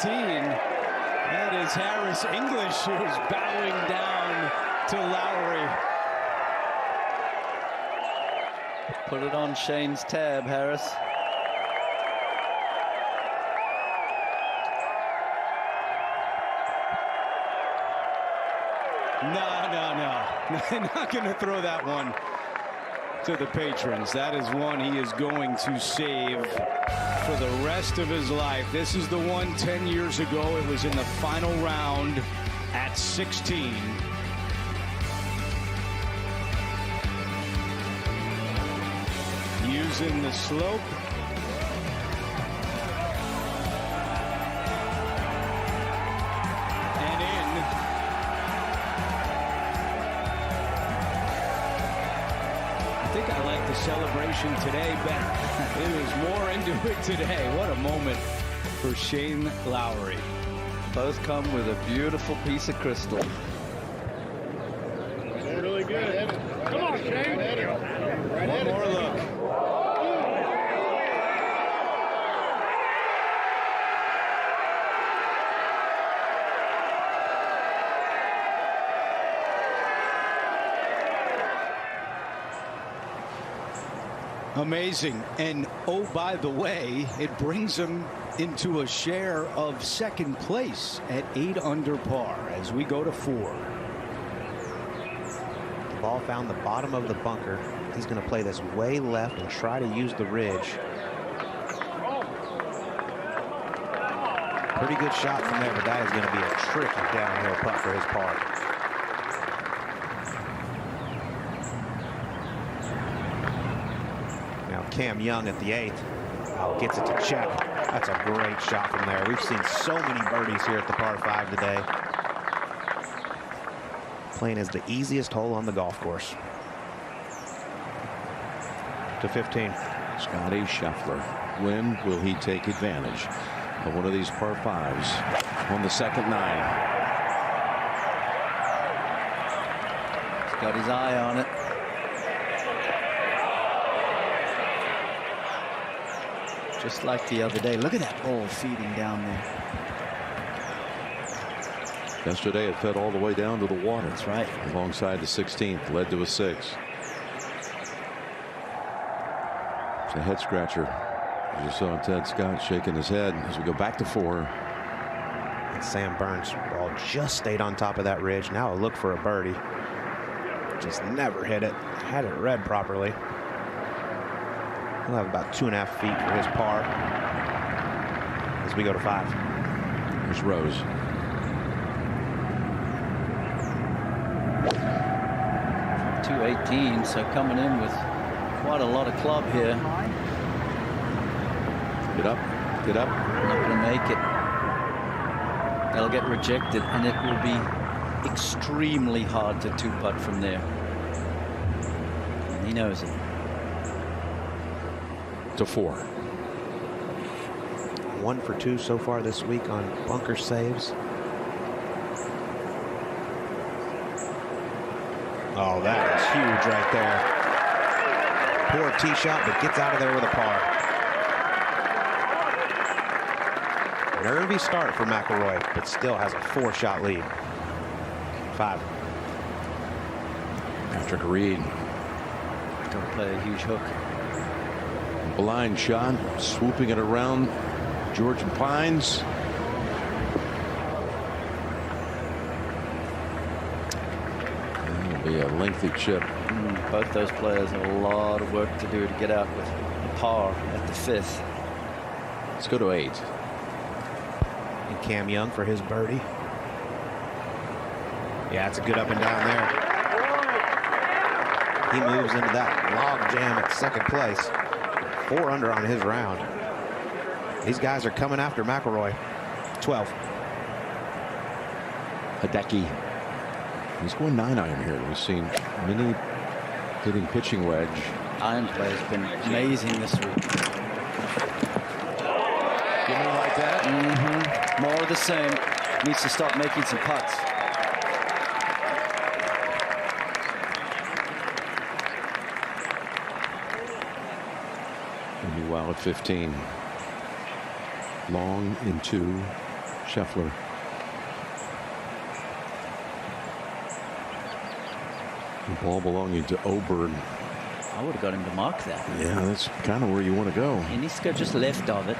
That is Harris English, who's bowing down to Lowry. Put it on Shane's tab, Harris. No. They're not going to throw that one to the patrons. That is one he is going to save for the rest of his life. This is the one 10 years ago. It was in the final round at 16. Using the slope. And in. I think I like the celebration today better. There was more into it today. What a moment for Shane Lowry. Both come with a beautiful piece of crystal. Really good. Come on, Shane. One more look. Amazing. And oh, by the way, it brings him into a share of second place at 8 under par as we go to 4. The ball found the bottom of the bunker. He's going to play this way left and try to use the ridge. Pretty good shot from there, but that is going to be a tricky downhill putt for his par. Cam Young at the 8th gets it to check. That's a great shot from there. We've seen so many birdies here at the par 5 today. Playing is the easiest hole on the golf course. To 15. Scotty Scheffler. When will he take advantage of one of these par 5s on the second 9? He's got his eye on it. Just like the other day. Look at that ball feeding down there. Yesterday it fed all the way down to the water. That's right. Alongside the 16th, led to a 6. It's a head scratcher. You saw Ted Scott shaking his head as we go back to 4. And Sam Burns ball just stayed on top of that ridge. Now a look for a birdie. Just never hit it. Had it read properly. He'll have about 2.5 feet for his par as we go to 5. Here's Rose. .218, so coming in with quite a lot of club here. Get up, get up. Not going to make it. They'll get rejected, and it will be extremely hard to 2-putt from there. And he knows it. To 4. 1 for 2 so far this week on bunker saves. Oh, that is huge right there. Poor tee shot, but gets out of there with a par. Nervy start for McIlroy, but still has a 4-shot lead. 5. Patrick Reed. Don't play a huge hook. Blind shot, swooping it around Georgian Pines. That'll be a lengthy chip. Both those players have a lot of work to do to get out with a par at the 5th. Let's go to 8. And Cam Young for his birdie. Yeah, it's a good up and down there. He moves into that log jam at second place. 4 under on his round. These guys are coming after McIlroy. 12. Hideki. He's going 9-iron here. We've seen many hitting pitching wedge. Iron play has been amazing this week. Give me like that. More of the same. Needs to start making some putts. Meanwhile at 15. Long in 2. Scheffler. The ball belonging to Oberg. I would have got him to mark that. Yeah, that's kind of where you want to go. He needs to go just left of it.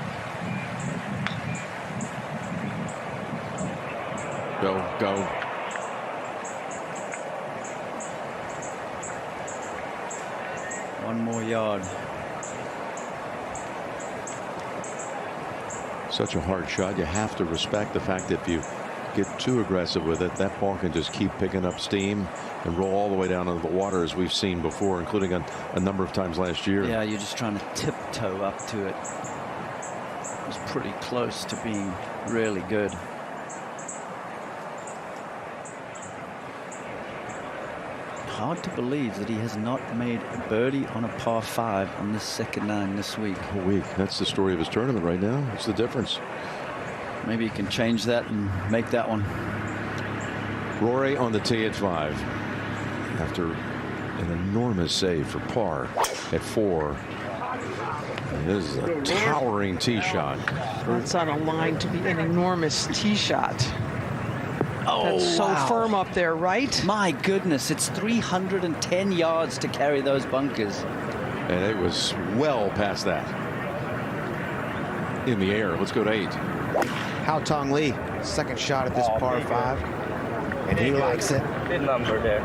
Go. One more yard. Such a hard shot. You have to respect the fact that if you get too aggressive with it, that ball can just keep picking up steam and roll all the way down into the water, as we've seen before, including a number of times last year. Yeah, you're just trying to tiptoe up to it. It was pretty close to being really good. Hard to believe that he has not made a birdie on a par 5 on this second 9 this week. A week. That's the story of his tournament right now. What's the difference? Maybe he can change that and make that one. Rory on the tee at 5 after an enormous save for par at 4. And this is a towering tee shot. That's on a line to be an enormous tee shot. Oh, that's so wow. firm up there, right? My goodness, it's 310 yards to carry those bunkers. And it was well past that. In the air. Let's go to 8. Haotong Li, second shot at this par 5. And he likes it. Good number there.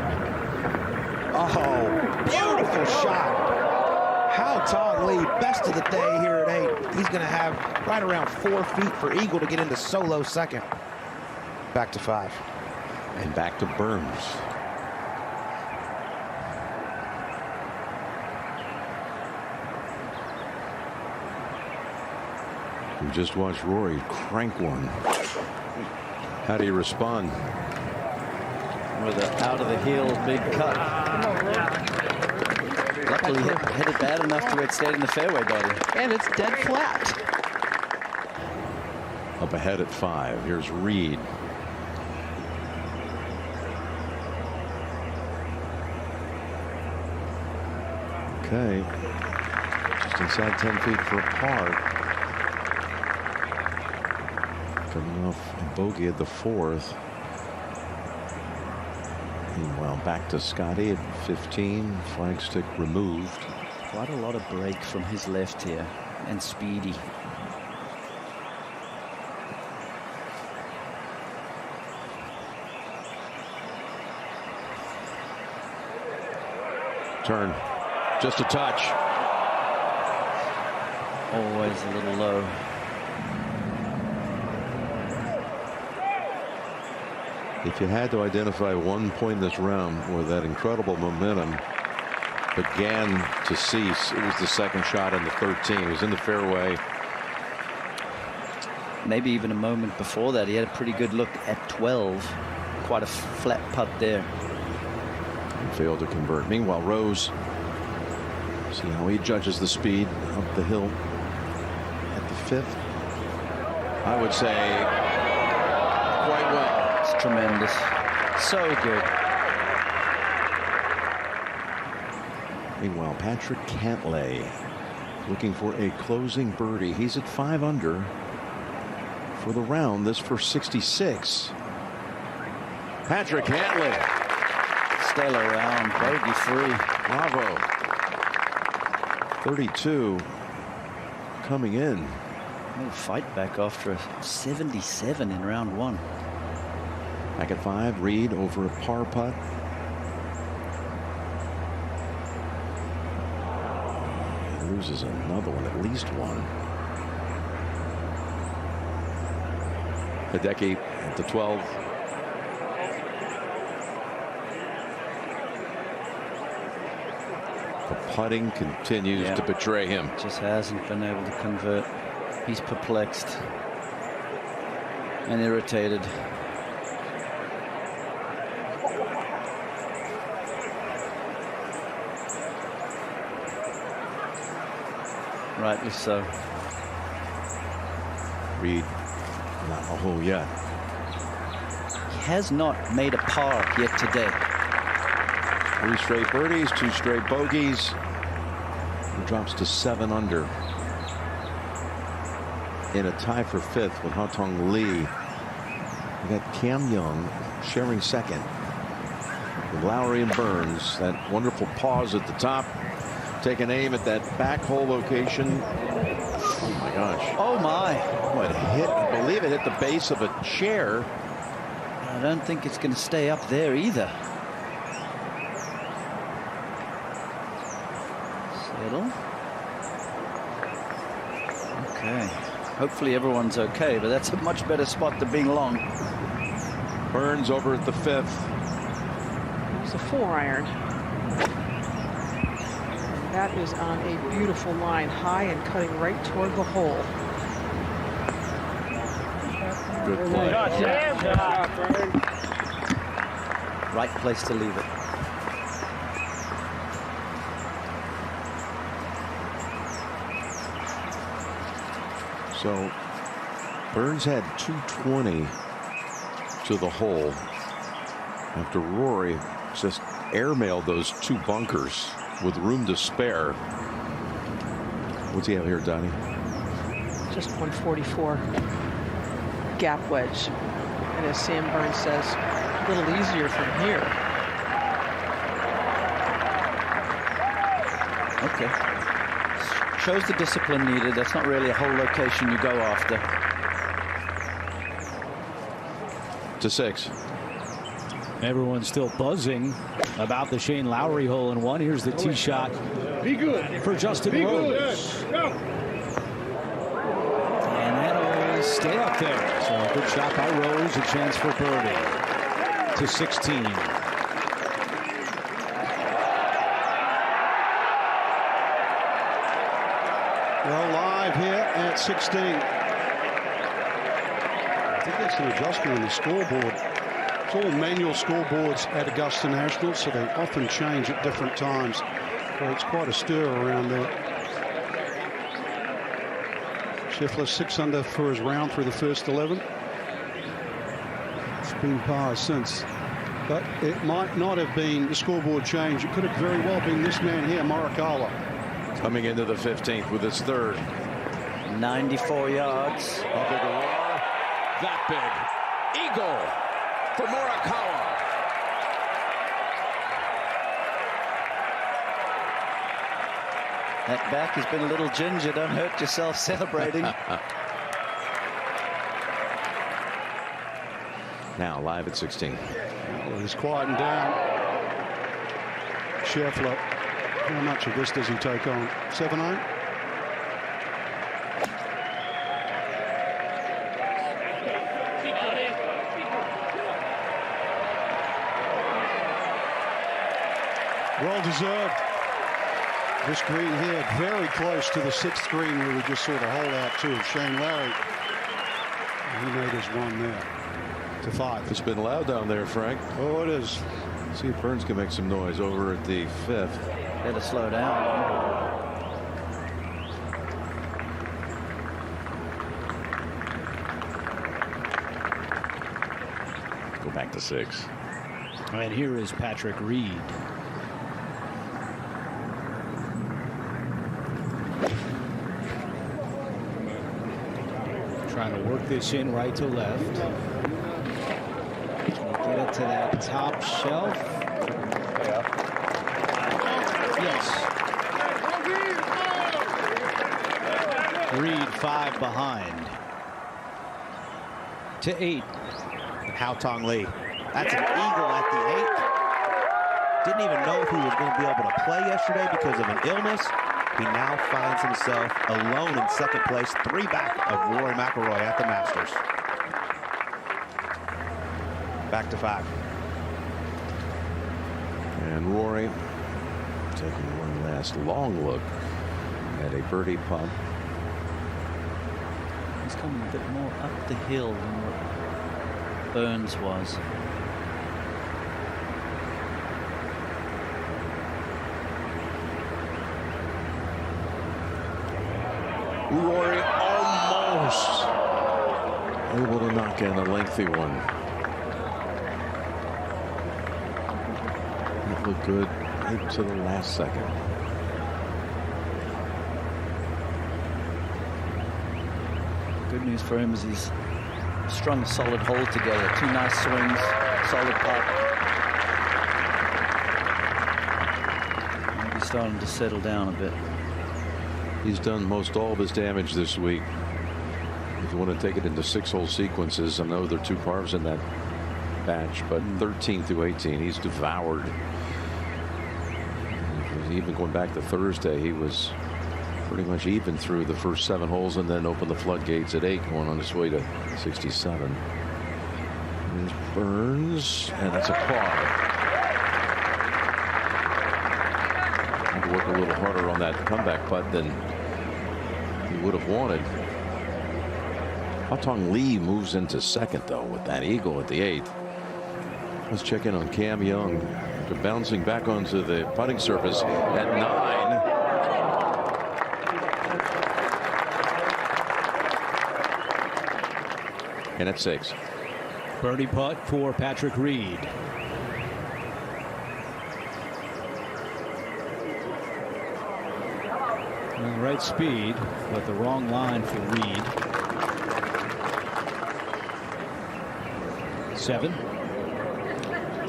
Oh, beautiful shot. Haotong Li, best of the day here at 8. He's going to have right around 4 feet for eagle to get into solo second. Back to 5. And back to Burns. We just watched Rory crank one. How do you respond? With an out of the heel big cut. Luckily hit it bad enough to where it stayed in the fairway, buddy. And it's dead flat. Up ahead at 5. Here's Reed. Okay. Just inside 10 feet for a par. Coming off a bogey at the 4th. Meanwhile, back to Scotty at 15. Flagstick removed. Quite a lot of break from his left here, and speedy. Turn. Just a touch. Always a little low. If you had to identify one point in this round where that incredible momentum began to cease, it was the second shot in the 13. It was in the fairway. Maybe even a moment before that, he had a pretty good look at 12. Quite a flat putt there. And failed to convert. Meanwhile, Rose, see how he judges the speed up the hill at the 5th. I would say quite well. It's tremendous. So good. Meanwhile, Patrick Cantlay looking for a closing birdie. He's at 5 under for the round. This for 66. Patrick Cantlay. Stellar round. Bogey free. Bravo. 32 coming in. Little fight back after a 77 in round 1. Back at 5, Reed over a par putt. He loses another one, at least one. Hideki at the 12. The putting continues to betray him. Just hasn't been able to convert. He's perplexed and irritated. Rightly so. Reed, not a hole yet. He has not made a par yet today. 3 straight birdies, 2 straight bogeys. He drops to 7 under. In a tie for 5th with Haotong Li We got Cam Young sharing second with Lowry and Burns. That wonderful pause at the top. Taking aim at that back hole location. Oh my gosh. Oh my. What hit? I believe it hit the base of a chair. I don't think it's going to stay up there either. Settle. Okay. Hopefully everyone's okay, but that's a much better spot than being long. Burns over at the 5th. It's a 4-iron. That is on a beautiful line, high and cutting right toward the hole. Good play. Right place to leave it. So Burns had 220 to the hole after Rory just airmailed those 2 bunkers with room to spare. What's he have here, Donnie? Just 144 gap wedge. And as Sam Burns says, a little easier from here. Okay. Shows the discipline needed. That's not really a whole location you go after. To 6. Everyone's still buzzing about the Shane Lowry hole in 1. Here's the tee shot for Justin Rose. And that'll stay up there. So a good shot by Rose, a chance for birdie to 16. Well, live here at 16. I think that's an adjustment on the scoreboard. It's all manual scoreboards at Augusta National, so they often change at different times. So it's quite a stir around there. Schauffele 6 under for his round through the first 11. It's been par since. But it might not have been the scoreboard change. It could have very well been this man here, Morikawa. Coming into the 15th with his 3rd. 94 yards. How big a roar? That big. Eagle for Morikawa. That back has been a little ginger. Don't hurt yourself celebrating. Now live at 16. Well, he's quieting down. Schauffele, how much of this does he take on? 7-iron? Well deserved. This green here very close to the 6th green where we just saw the hole out to Shane Lowry. And he made his 1 there to 5. It's been loud down there, Frank. Oh, it is. See if Burns can make some noise over at the 5th. Better slow down. Go back to 6. And here is Patrick Reed. Trying to work this in right to left. Get it to that top shelf. Yes. Reed 5 behind. To 8. Haotong Li. That's an eagle at the 8th. Didn't even know if he was going to be able to play yesterday because of an illness. He now finds himself alone in 2nd place, 3 back of Rory McIlroy at the Masters. Back to 5. And Rory taking one last long look at a birdie putt. He's coming a bit more up the hill than what Burns was. Rory almost able to knock in a lengthy one. It looked good right to the last second. Good news for him is he's strung a solid hole together. 2 nice swings, solid putt. Maybe starting to settle down a bit. He's done most all of his damage this week. If you want to take it into 6-hole sequences, I know there are 2 cars in that batch, but 13 through 18, he's devoured. Even going back to Thursday, he was pretty much even through the first 7 holes and then opened the floodgates at 8, going on his way to 67. There's Burns, and that's a par. Had to work a little harder on that comeback putt than he would have wanted. Haotong Li moves into second, though, with that eagle at the 8th. Let's check in on Cam Young. After bouncing back onto the putting surface at 9. And at 6. Birdie putt for Patrick Reed. On the right speed, but the wrong line for Reed. 7.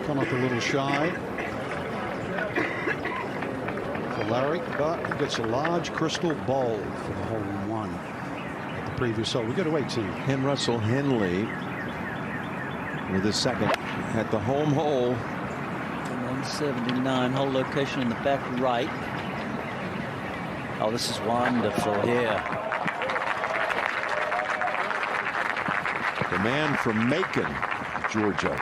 Come up a little shy for Larry, but he gets a large crystal bowl for the hole in one at the previous hole. We go to 18. And Russell Henley with his second at the home hole. 179, hole location in the back right. Oh, this is wonderful here. The man from Macon, Georgia.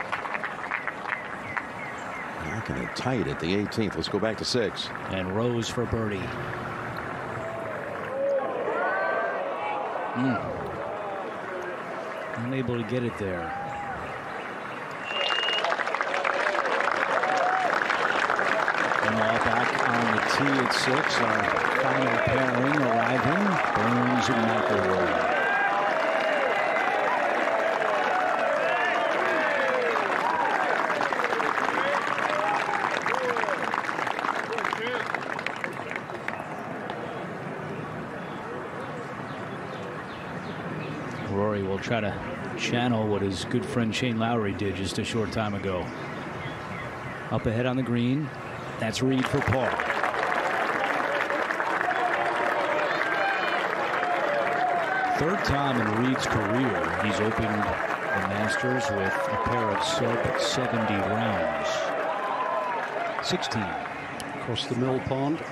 Knocking it tight at the 18th. Let's go back to 6. And Rose for birdie. Unable to get it there. And back on the tee at 6. Our final pairing arriving. Burns and McIlroy. Rory will try to channel what his good friend Shane Lowry did just a short time ago. Up ahead on the green. That's Reed for par. Third time in Reed's career he's opened the Masters with a pair of sub-70 rounds. 16. Across the mill pond.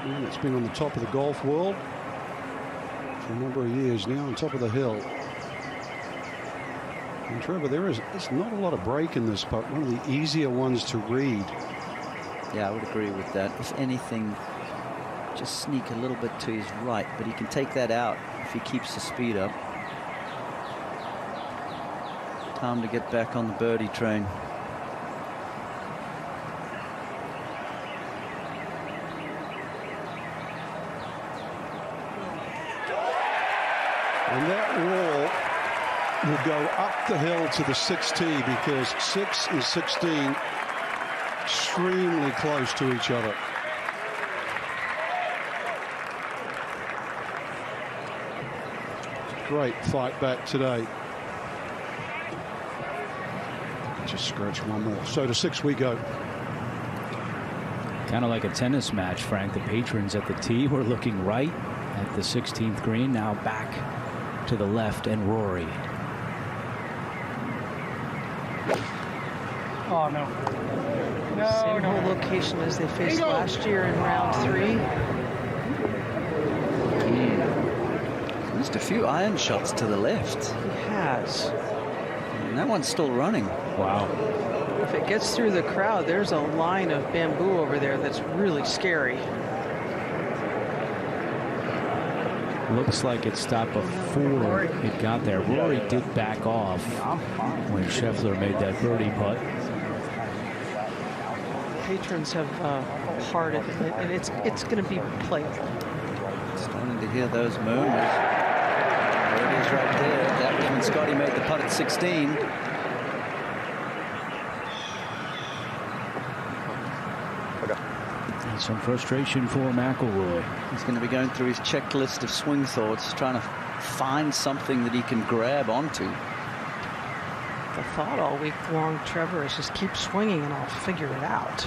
And it's been on the top of the golf world for a number of years now, on top of the hill. And Trevor, there's not a lot of break in this putt. One of the easier ones to read. Yeah, I would agree with that. If anything, just sneak a little bit to his right, but he can take that out if he keeps the speed up. Time to get back on the birdie train. And that wall will go up the hill to the 6th tee, because 6 and 16 extremely close to each other. Great fight back today. Just scratch one more. So to 6 we go. Kind of like a tennis match, Frank. The patrons at the tee were looking right at the 16th green. Now back to the left, and Rory. Oh, no. Same hole location as they faced last year in round 3. Just a few iron shots to the left. He has. And that one's still running. Wow. If it gets through the crowd, there's a line of bamboo over there that's really scary. Looks like it stopped before it got there. Rory did back off when Scheffler made that birdie putt. Patrons have hearted it, and it's going to be playable. Starting to hear those murmurs. There it is right there. That was when Scotty made the putt at 16. And some frustration for McIlroy. He's going to be going through his checklist of swing thoughts, trying to find something that he can grab onto. The thought all week long, Trevor, is just keep swinging and I'll figure it out.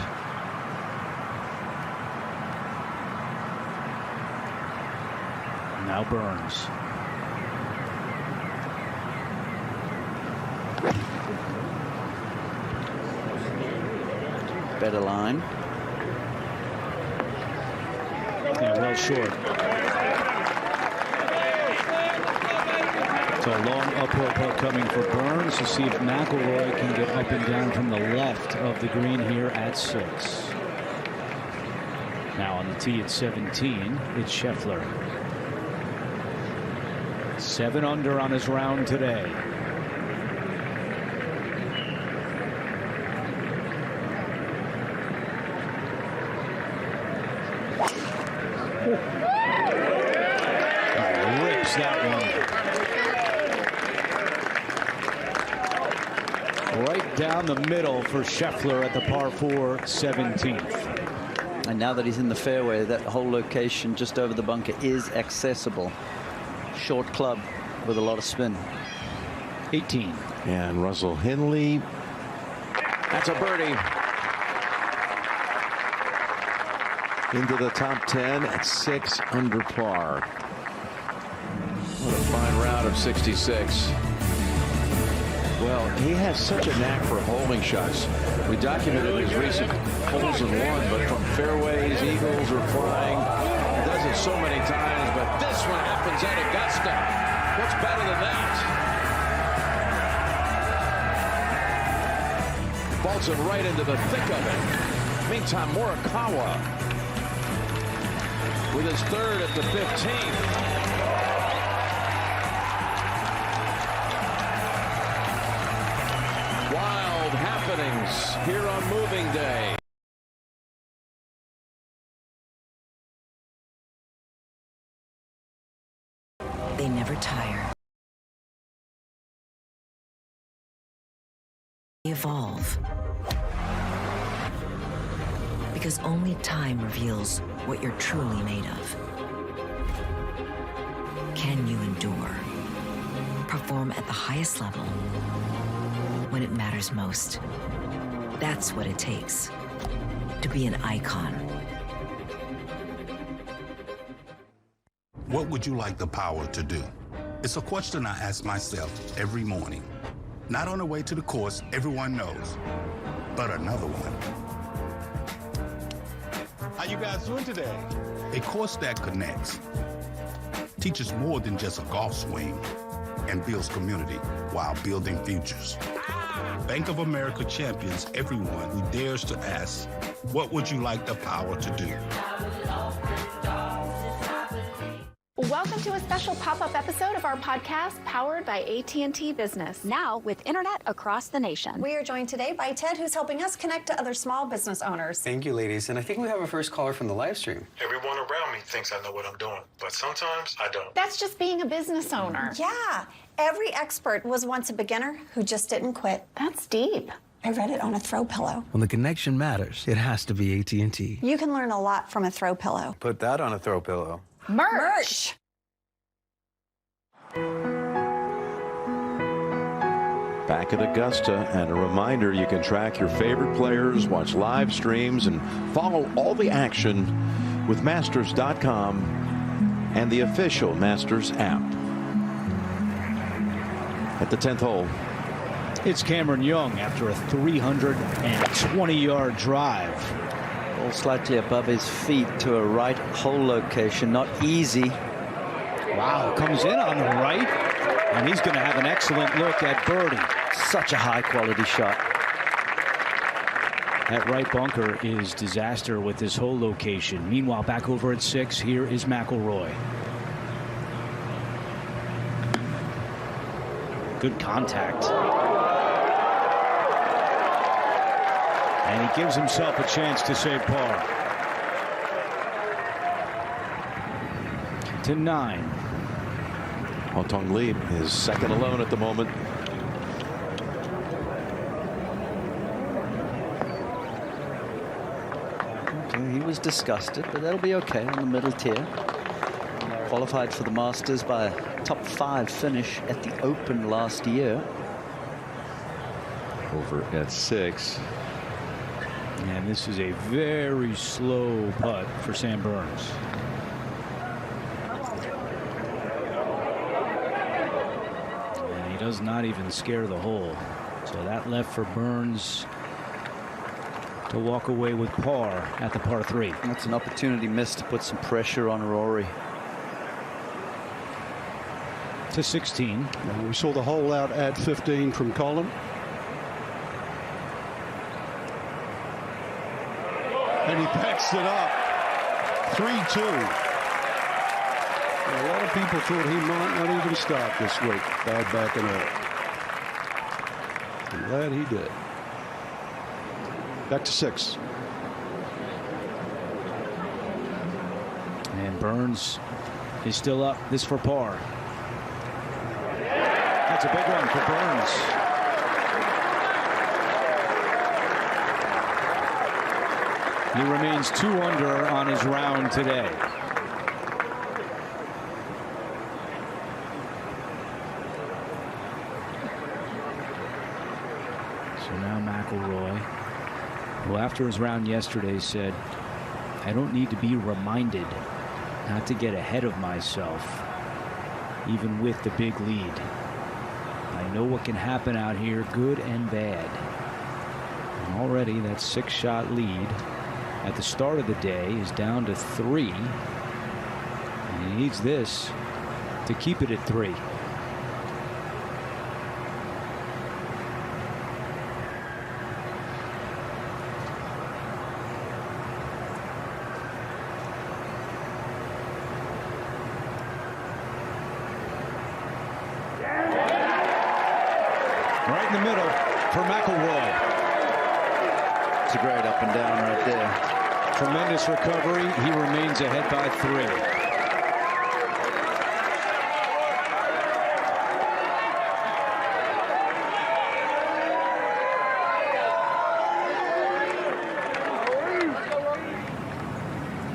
Now Burns. Better line. Yeah, well short. So a long uphill putt coming for Burns to see if McIlroy can get up and down from the left of the green here at 6. Now on the tee at 17, it's Scheffler. 7 under on his round today. Rips that one. Right down the middle for Scheffler at the par 4 17th. And now that he's in the fairway, that whole location just over the bunker is accessible. Short club with a lot of spin. 18. And Russell Henley. That's a birdie. Into the top 10 at 6 under par. What a fine round of 66. Well, he has such a knack for holding shots. We documented his recent holes in one, but from fairways, eagles, or flying, he does it so many times, but this one happens at Augusta. What's better than that? Vaults him right into the thick of it. Meantime, Morikawa with his 3rd at the 15th. Wild happenings here on moving day. They never tire. They evolve. Because only time reveals what you're truly made of. Can you endure? Perform at the highest level when it matters most. That's what it takes to be an icon. What would you like the power to do? It's a question I ask myself every morning. Not on the way to the course everyone knows, but another one. How you guys doing today? A course that connects, teaches more than just a golf swing, and builds community while building futures. Bank of America champions everyone who dares to ask, what would you like the power to do? Welcome to a special pop-up episode of our podcast powered by AT&T Business. Now with internet across the nation. We are joined today by Ted, who's helping us connect to other small business owners. Thank you, ladies. And I think we have a first caller from the live stream. Everyone around me thinks I know what I'm doing, but sometimes I don't. That's just being a business owner. Yeah. Every expert was once a beginner who just didn't quit. That's deep. I read it on a throw pillow. When the connection matters, it has to be AT&T. You can learn a lot from a throw pillow. Put that on a throw pillow. Merch. Back at Augusta, and a reminder, you can track your favorite players, watch live streams, and follow all the action with Masters.com and the official Masters app. At the 10th hole, it's Cameron Young after a 320-yard drive. Ball slightly above his feet to a right hole location. Not easy. Wow, comes in on the right, and he's going to have an excellent look at birdie. Such a high-quality shot. That right bunker is disaster with this hole location. Meanwhile, back over at 6, here is McIlroy. Good contact. And he gives himself a chance to save par. To 9. Haotong Li is second alone at the moment. Okay, he was disgusted, but that'll be okay on the middle tier. Qualified for the Masters by a top 5 finish at the Open last year. Over at 6. And this is a very slow putt for Sam Burns. And he does not even scare the hole. So that left for Burns to walk away with par at the par 3. That's an opportunity missed to put some pressure on Rory. To 16. And we saw the hole out at 15 from Collin. And he backs it up. 3-2. A lot of people thought he might not even start this week. Bad back and all. I'm glad he did. Back to 6. And Burns is still up. This for par. That's a big one for Burns. He remains 2 under on his round today. So now McIlroy, who after his round yesterday said, I don't need to be reminded not to get ahead of myself, even with the big lead. I know what can happen out here, good and bad. And already that 6-shot lead at the start of the day is down to 3. And he needs this to keep it at 3. Right in the middle for McIlroy. It's a great up and down right there. Tremendous recovery. He remains ahead by 3.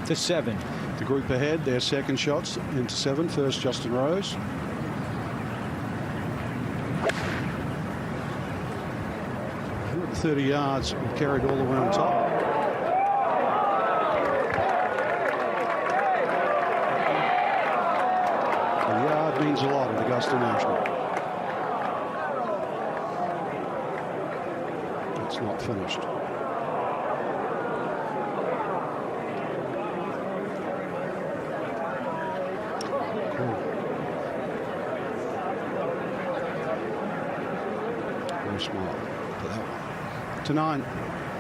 To 7. The group ahead, their second shots into 7. First, Justin Rose. And 30 yards carried all the way on top. A yard means a lot at Augusta National. It's not finished. Smart for that one. To 9.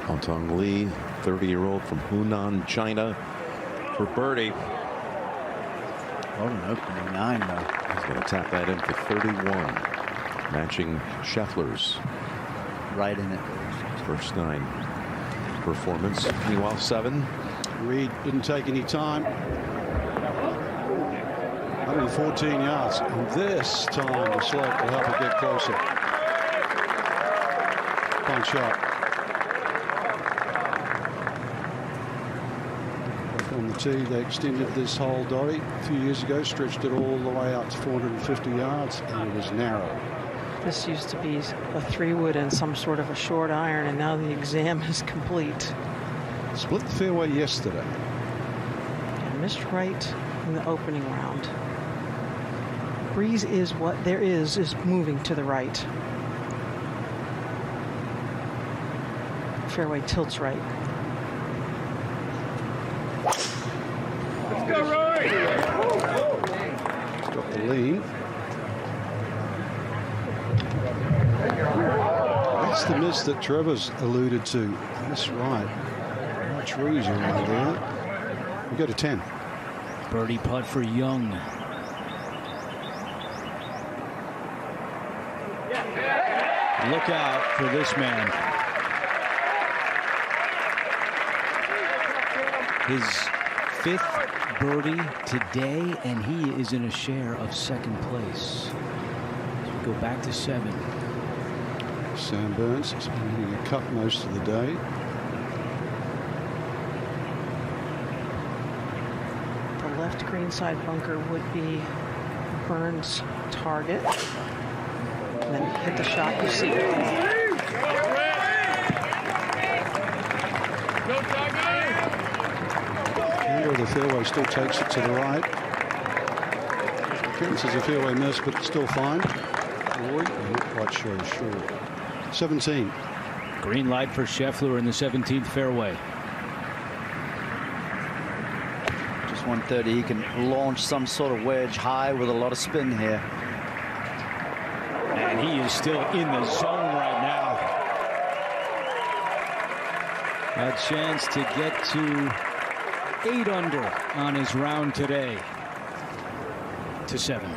Haotong Li, 30-year-old from Hunan, China, for birdie. What an opening 9, though. He's going to tap that in for 31, matching Scheffler's right in it. First 9 performance. Meanwhile, 7. Reed didn't take any time. 114 yards. And this time the slope will help it get closer. Fine shot. Back on the tee, they extended this hole, Dottie, a few years ago, stretched it all the way out to 450 yards, and it was narrow. This used to be a 3-wood and some sort of a short iron, and now the exam is complete. Split the fairway yesterday. And missed right in the opening round. Breeze is what there is moving to the right. Fairway tilts right. Let's go, Rory! Got the lead. That's the miss that Trevor's alluded to. That's right. No trees over there. We go to 10. Birdie putt for Young. Look out for this man. His 5th birdie today, and he is in a share of 2nd place. So we go back to 7. Sam Burns has been hitting a cut most of the day. The left greenside bunker would be Burns' target. And then hit the shot you see. Under the fairway still takes it to the right. This is a fairway miss, but still fine. Rory, I'm not quite sure. 17. Green light for Scheffler in the 17th fairway. Just 130. He can launch some sort of wedge high with a lot of spin here. And he is still in the zone right now. A chance to get to 8 under on his round today. To 7.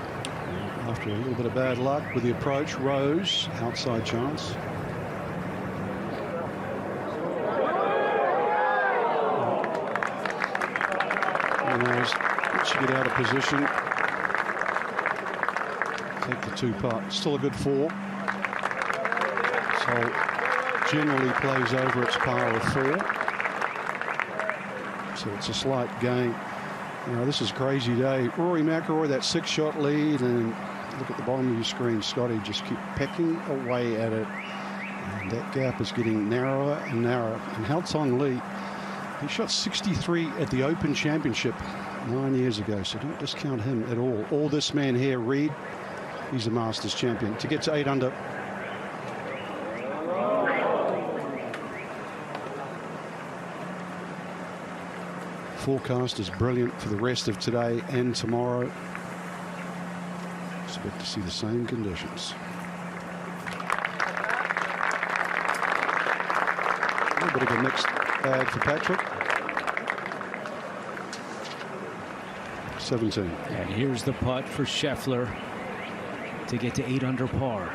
After a little bit of bad luck with the approach, Rose, outside chance. Rose, once you get out of position, take the 2-putt. Still a good 4. So generally plays over its par of 4. So it's a slight gain. You know, this is a crazy day. Rory McIlroy, that 6-shot lead, and look at the bottom of your screen. Scotty just keep pecking away at it. And that gap is getting narrower and narrower. And Haotong Li, he shot 63 at the Open Championship 9 years ago, so don't discount him at all. Or this man here, Reed, he's a Masters champion. To get to 8 under. Forecast is brilliant for the rest of today and tomorrow. Expect to see the same conditions. A little bit of a mixed bag for Patrick. 17. And here's the putt for Scheffler to get to 8 under par.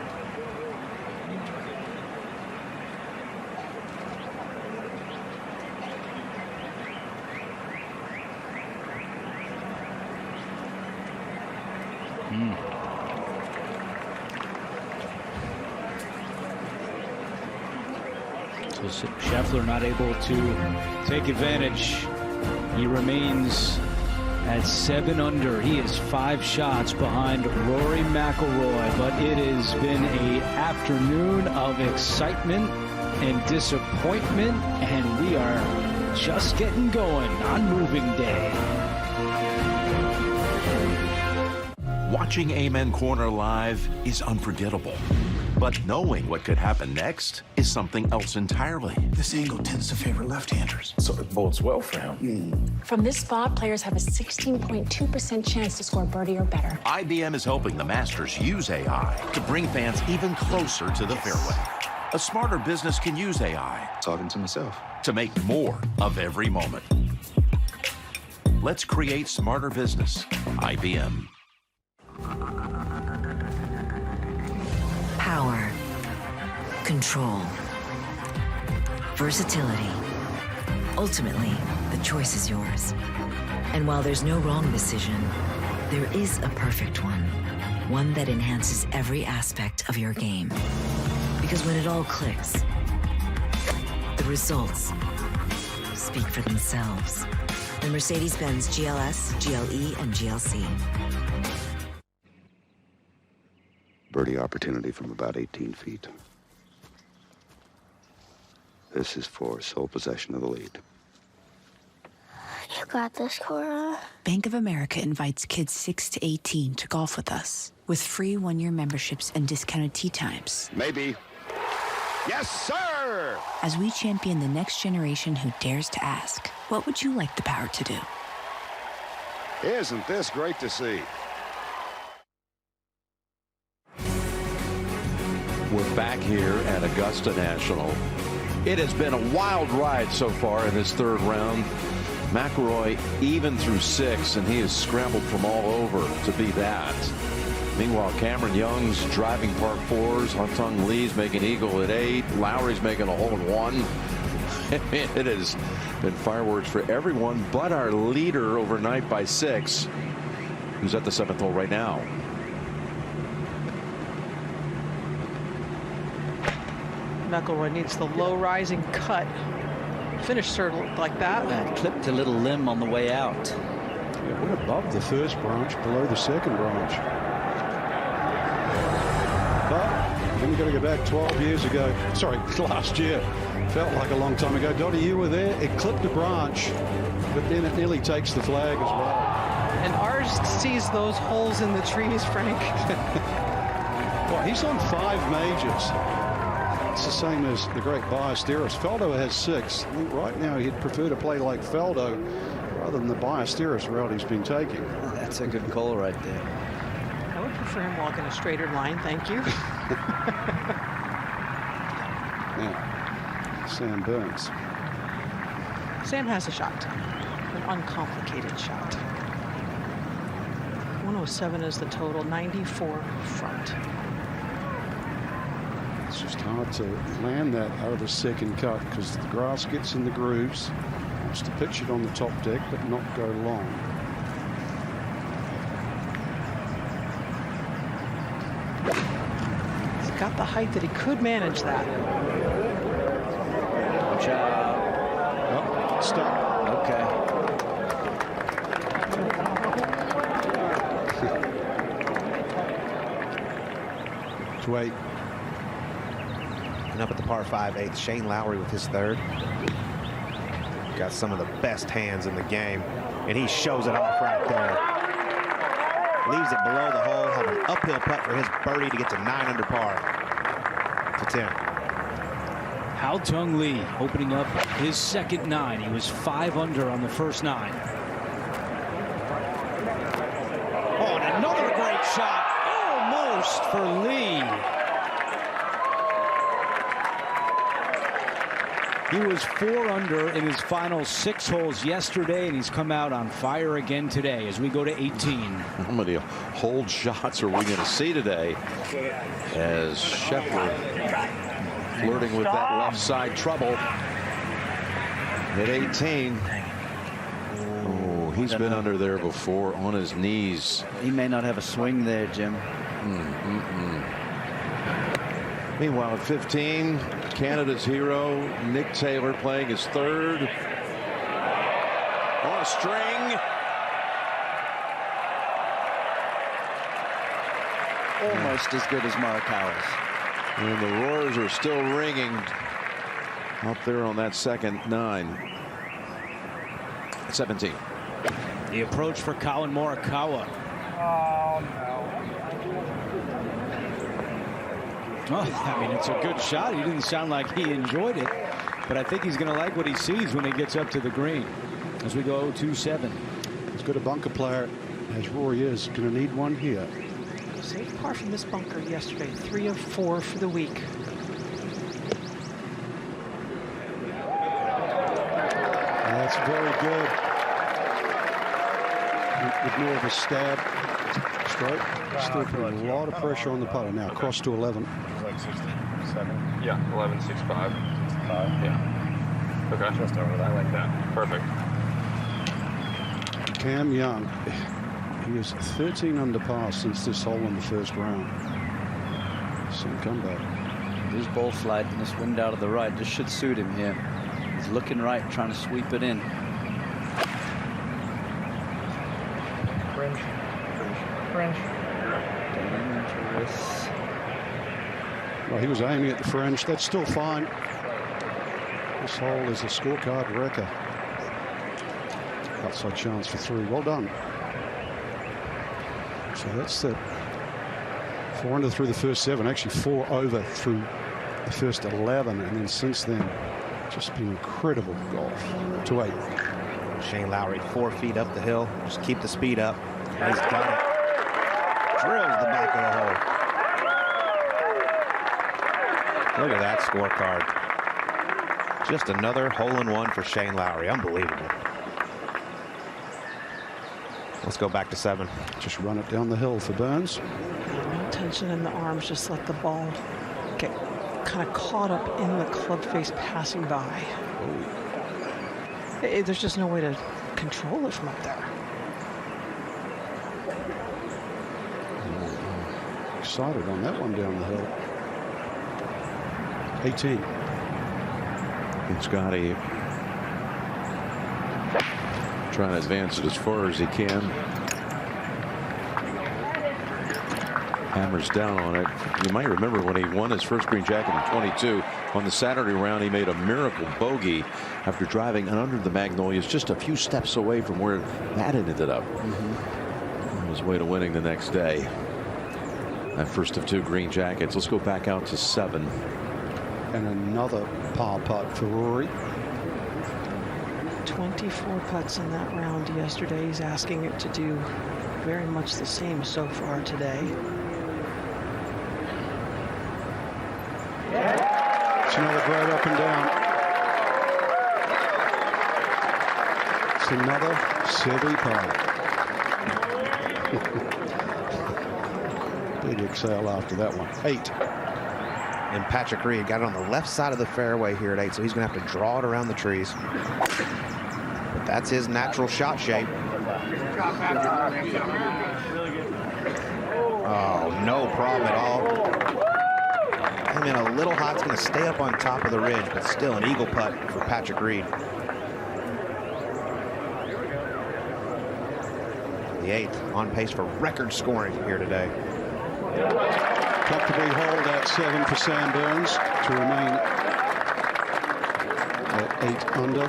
So Scheffler not able to take advantage. He remains at 7 under. He is 5 shots behind Rory McIlroy, but it has been an afternoon of excitement and disappointment, and we are just getting going on moving day. Watching Amen Corner live is unforgettable. But knowing what could happen next is something else entirely. This angle tends to favor left-handers, so it bodes well for him. From this spot, players have a 16.2% chance to score birdie or better. IBM is helping the Masters use AI to bring fans even closer to the fairway. A smarter business can use AI. Talking to myself. To make more of every moment. Let's create smarter business. IBM. Power, control, versatility. Ultimately, the choice is yours. And while there's no wrong decision, there is a perfect one. One that enhances every aspect of your game. Because when it all clicks, the results speak for themselves. The Mercedes-Benz GLS, GLE, and GLC. Birdie opportunity from about 18 feet. This is for sole possession of the lead. You got this, Cora. Bank of America invites kids 6 to 18 to golf with us with free 1-year memberships and discounted tee times. Maybe. Yes, sir! As we champion the next generation who dares to ask, what would you like the power to do? Isn't this great to see? We're back here at Augusta National. It has been a wild ride so far in this 3rd round. McIlroy even through 6, and he has scrambled from all over to be that. Meanwhile, Cameron Young's driving par 4s. Haotong Li's making eagle at 8. Lowry's making a hole in 1. It has been fireworks for everyone but our leader overnight by 6, who's at the 7th hole right now. McIlroy needs the low rising cut. Finish circle like that. Clipped a little limb on the way out. Yeah, went above the first branch, below the second branch. But then you've got to go back 12 years ago. Sorry, last year. Felt like a long time ago. Dottie, you were there. It clipped a branch, but then it nearly takes the flag as well. And ours sees those holes in the trees, Frank. Well, he's on 5 majors. It's the same as the great Ballesteros. Faldo has 6. I think right now he'd prefer to play like Faldo rather than the Ballesteros route he's been taking. That's a good call right there. I would prefer him walk in a straighter line, thank you. Yeah. Sam Burns. Sam has a shot, an uncomplicated shot. 107 is the total, 94 front. It's just hard to land that out of the second cut because the grass gets in the grooves. Wants to pitch it on the top deck, but not go long. He's got the height that he could manage that. Watch out. Oh, stop. Okay. To 8. And up at the par 5/8, Shane Lowry with his 3rd. Got some of the best hands in the game, and he shows it off right there. Leaves it below the hole, have an uphill putt for his birdie to get to 9 under par to 10. Haotong Li opening up his second 9. He was 5 under on the first 9. Oh, and another great shot, almost for Li. He was 4 under in his final 6 holes yesterday, and he's come out on fire again today as we go to 18. How many hold shots are we going to see today as Scheffler flirting with that left side trouble at 18. Oh, he's been under there before on his knees. He may not have a swing there, Jim. Meanwhile, at 15, Canada's hero, Nick Taylor, playing his 3rd. On a string. Almost as good as Morikawa's. And the roars are still ringing up there on that second 9. 17. The approach for Collin Morikawa. Oh, no. Well, I mean, it's a good shot. He didn't sound like he enjoyed it, but I think he's going to like what he sees when he gets up to the green as we go 2-7. As good a bunker player as Rory is, going to need one here. Safe par from this bunker yesterday, 3 of 4 for the week. That's very good. With more of a stab stroke. Still putting a lot of pressure on the putter. Now cross to 11. Like 67. Yeah, 11.65. 65. Yeah. Okay. Just over that. I like that. Perfect. Cam Young. He is 13 under par since this hole in the first round. Some comeback. His ball flight and this wind out of the right just should suit him here. He's looking right, trying to sweep it in. Fringe. Fringe. Dangerous. Well, he was aiming at the fringe. That's still fine. This hole is a scorecard wrecker. Outside chance for 3. Well done. So that's the 4 under through the first 7. Actually 4 over through the first 11. And then since then, just been incredible golf. To 8. Shane Lowry 4 feet up the hill. Just keep the speed up. He's got it. Drills the back of the hole. Look at that scorecard. Just another hole-in-one for Shane Lowry. Unbelievable. Let's go back to 7. Just run it down the hill for Burns. No tension in the arms. Just let the ball get kind of caught up in the club face passing by. There's just no way to control it from up there. Excited on that one down the hill. 18. And Scotty Trying to advance it as far as he can. Hammers down on it. You might remember when he won his first green jacket in 22. On the Saturday round, he made a miracle bogey after driving under the Magnolias just a few steps away from where that ended up. On his way to winning the next day. That first of 2 green jackets. Let's go back out to 7. And another par putt for Rory. 24 putts in that round yesterday. He's asking it to do very much the same so far today. It's another great up and down. It's another Seve par. Big exhale after that one. 8. And Patrick Reed got it on the left side of the fairway here at 8, so he's going to have to draw it around the trees. But that's his natural shot shape. Oh, no problem at all. I mean, a little hot. It's going to stay up on top of the ridge, but still an eagle putt for Patrick Reed. The 8th on pace for record scoring here today. Comfortably hold at 7 for Sam Burns to remain at 8 under.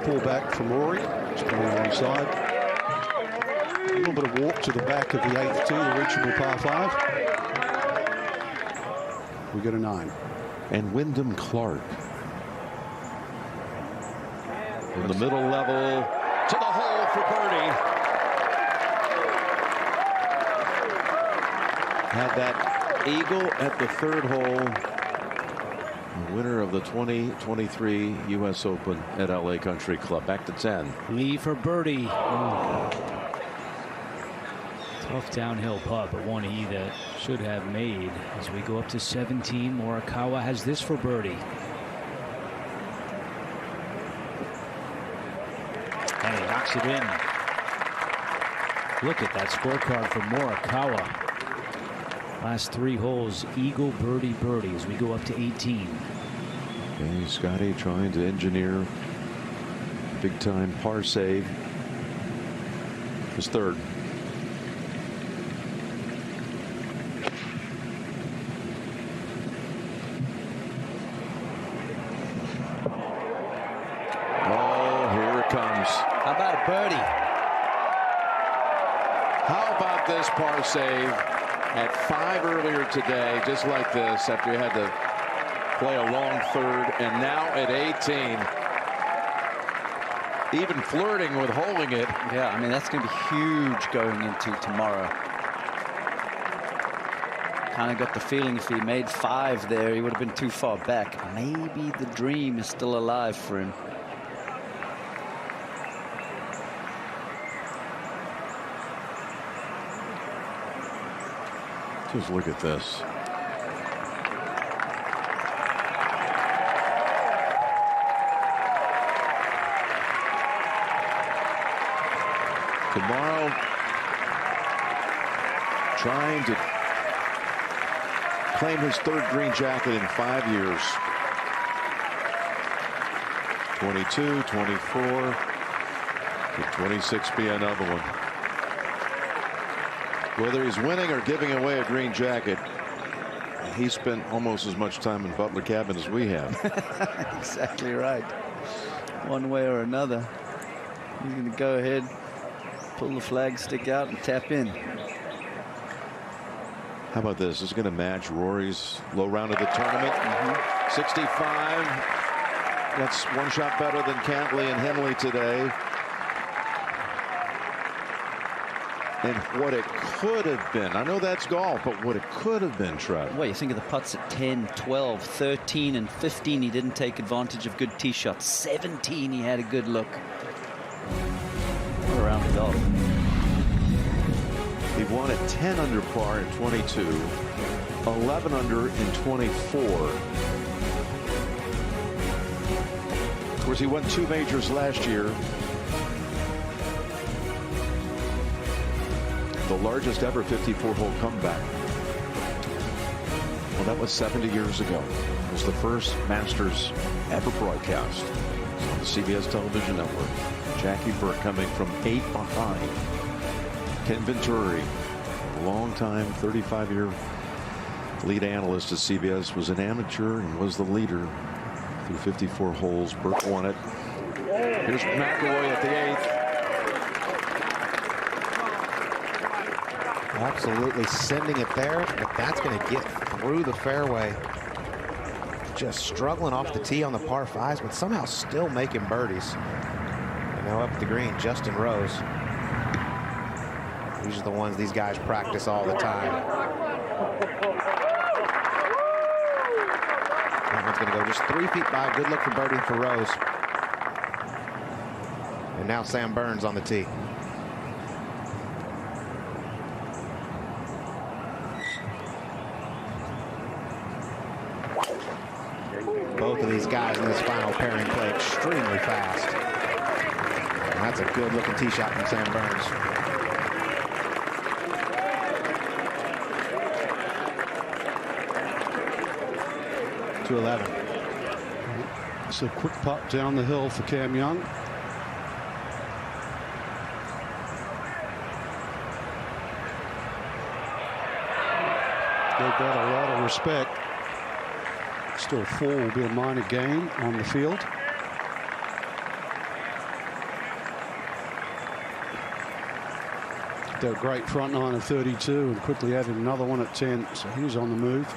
Pull back from Rory. It's playing alongside. A little bit of walk to the back of the 8th tee, the reachable par 5. We get a 9. And Wyndham Clark. In the middle level to the hole for birdie. Had that eagle at the 3rd hole. The winner of the 2023 U.S. Open at LA Country Club. Back to 10. Lee for birdie. Tough downhill putt, but one he that should have made. As we go up to 17, Morikawa has this for birdie. And he knocks it in. Look at that scorecard for Morikawa. Last 3 holes, eagle, birdie, birdie as we go up to 18. Okay, Scotty trying to engineer big time par save. His 3rd. Oh, here it comes. How about a birdie? How about this par save? At 5 earlier today, just like this, after you had to play a long 3rd, and now at 18, even flirting with holding it. Yeah, I mean, that's going to be huge going into tomorrow. Kind of got the feeling if he made 5 there, he would have been too far back. Maybe the dream is still alive for him. Just look at this. Tomorrow, trying to claim his 3rd green jacket in 5 years. 22, 24, could 26 be another one? Whether he's winning or giving away a green jacket, he spent almost as much time in Butler Cabin as we have. Exactly right. One way or another. He's going to go ahead, pull the flag stick out, and tap in. How about this? It's going to match Rory's low round of the tournament. 65. That's 1 shot better than Cantley and Henley today. And what it could have been. I know that's golf, but what it could have been, Trev. Well, you think of the putts at 10, 12, 13, and 15. He didn't take advantage of good tee shots. 17, he had a good look. What a round of golf. He won at 10 under par in 22, 11 under in 24. Of course, he won 2 majors last year. The largest ever 54-hole comeback. Well, that was 70 years ago. It was the first Masters ever broadcast. on the CBS television network. Jackie Burt coming from 8 behind. Ken Venturi, a long-time 35-year lead analyst at CBS, was an amateur and was the leader through 54 holes. Burt won it. Here's McIlroy at the 8th. Absolutely sending it there, but that's going to get through the fairway. Just struggling off the tee on the par 5s, but somehow still making birdies. And now up the green, Justin Rose. These are the ones these guys practice all the time. That one's going to go just 3 feet by. Good look for birdie for Rose. And now Sam Burns on the tee. Both of these guys in this final pairing play extremely fast. And that's a good looking tee shot from Sam Burns. To 11. It's a quick putt down the hill for Cam Young. They've got a lot of respect. Still 4 will be a minor gain on the field. They're a great front nine of 32 and quickly added another one at 10. So he was on the move.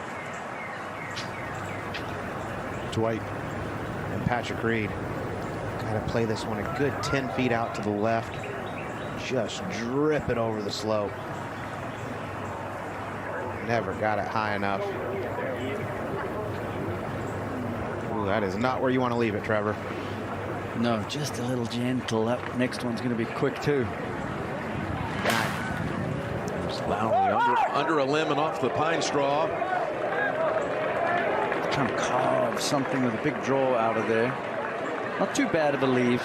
To 8. And Patrick Reed got to play this one a good 10 feet out to the left. Just drip it over the slope. Never got it high enough. Ooh, that is not where you want to leave it, Trevor. No, just a little gentle. That next one's going to be quick too. There's Lowry under a limb and off the pine straw. Trying to carve something with a big draw out of there. Not too bad of a leave.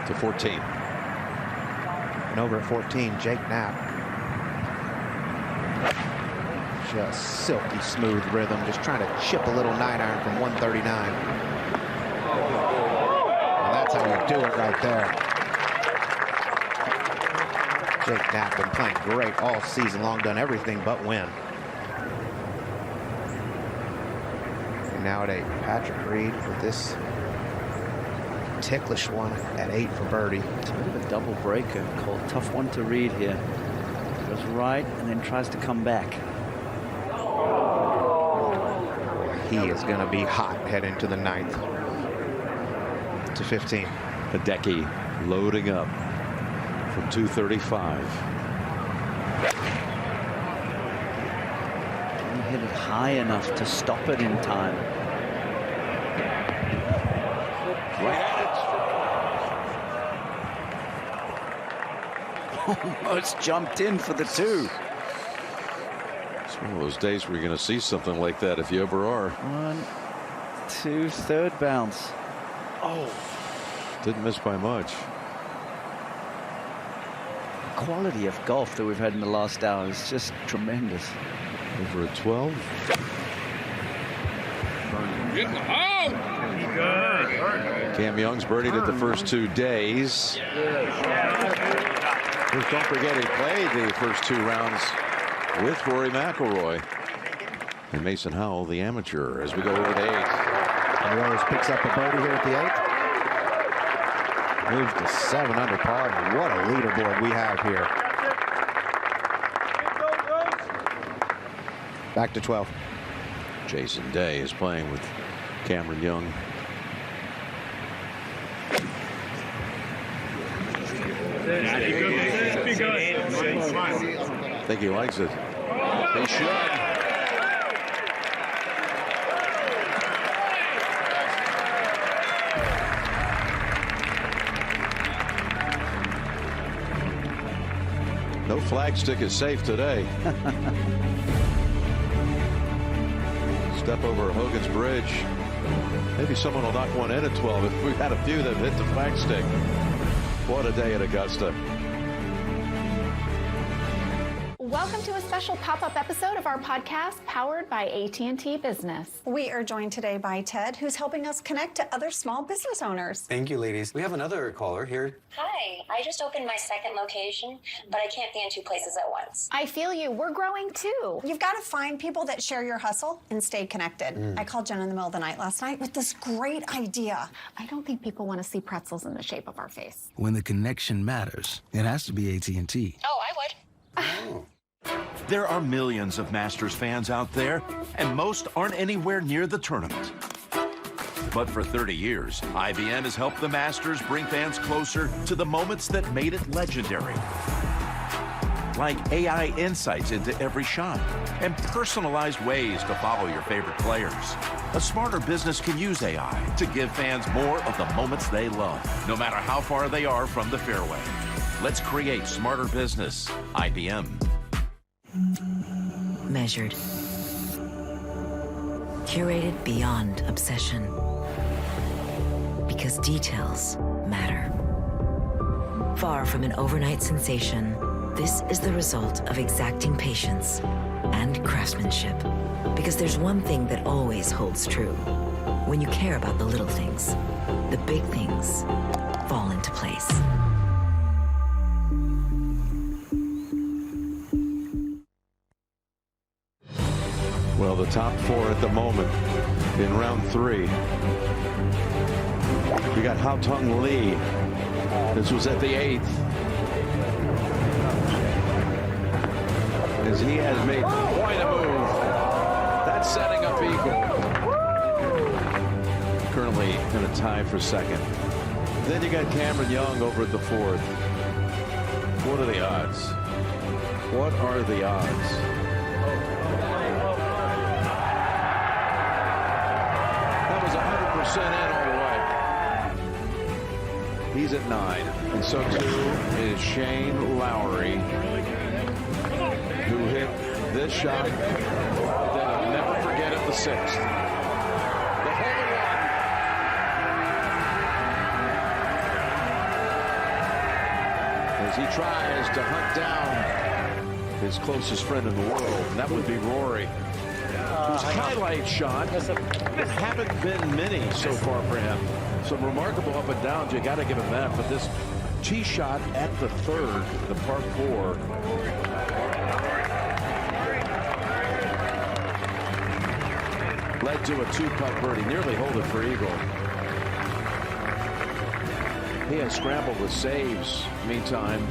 To 14. And over at 14, Jake Knapp. Just silky smooth rhythm, just trying to chip a little 9-iron from 139. And that's how you do it right there. Jake Knapp been playing great all season long, done everything but win. And now at 8, Patrick Reed with this ticklish one at 8 for birdie. It's a bit of a double breaker, Cole. Tough one to read here. Goes right and then tries to come back. He is going to be hot heading to the 9th. To 15. Hideki loading up from 235. Didn't hit it high enough to stop it in time. Right at it. Almost jumped in for the 2. It's one of those days where you're going to see something like that if you ever are. 1, 2, third bounce. Oh, didn't miss by much. The quality of golf that we've had in the last hour is just tremendous. Over at 12. Cam Young's birdied it the first 2 days. Don't forget he played the first 2 rounds with Rory McIlroy. And Mason Howell, the amateur, as we go over to 8. And Rose picks up a birdie here at the 8th. Moves to 7 under par. What a leaderboard we have here. Back to 12. Jason Day is playing with Cameron Young. I think he likes it. He should. No flagstick is safe today. Step over Hogan's Bridge. Maybe someone will knock one in at 12. If we've had a few that hit the flagstick. What a day at Augusta. Welcome to a special pop-up episode of our podcast powered by AT&T Business. We are joined today by Ted, who's helping us connect to other small business owners. Thank you, ladies. We have another caller here. Hi, I just opened my second location, but I can't be in two places at once. I feel you. We're growing too. You've got to find people that share your hustle and stay connected. I called Jen in the middle of the night last night with this great idea. I don't think people want to see pretzels in the shape of our face. When the connection matters, it has to be AT&T. Oh, I would. There are millions of Masters fans out there, and most aren't anywhere near the tournament. But for 30 years, IBM has helped the Masters bring fans closer to the moments that made it legendary. Like AI insights into every shot and personalized ways to follow your favorite players. A smarter business can use AI to give fans more of the moments they love, no matter how far they are from the fairway. Let's create smarter business. IBM. Measured. Curated beyond obsession. Because details matter. Far from an overnight sensation, this is the result of exacting patience and craftsmanship. Because there's one thing that always holds true. When you care about the little things, the big things fall into place. Well, the top four at the moment in round 3. We got Haotong Li. This was at the 8th. As he has made quite a move. That's setting up eagle. Currently in a tie for second. Then you got Cameron Young over at the 4th. What are the odds? What are the odds? That was 100% in all the way. He's at 9. And so too is Shane Lowry, who hit this shot that I'll never forget at the 6th. The hole-in-one. As he tries to hunt down his closest friend in the world, and that would be Rory. Whose highlight shot haven't been many so far for him. Some remarkable up and downs, you got to give him that. But this tee shot at the 3rd, the par 4. Led to a 2-putt birdie, nearly hold it for eagle. He has scrambled with saves. Meantime,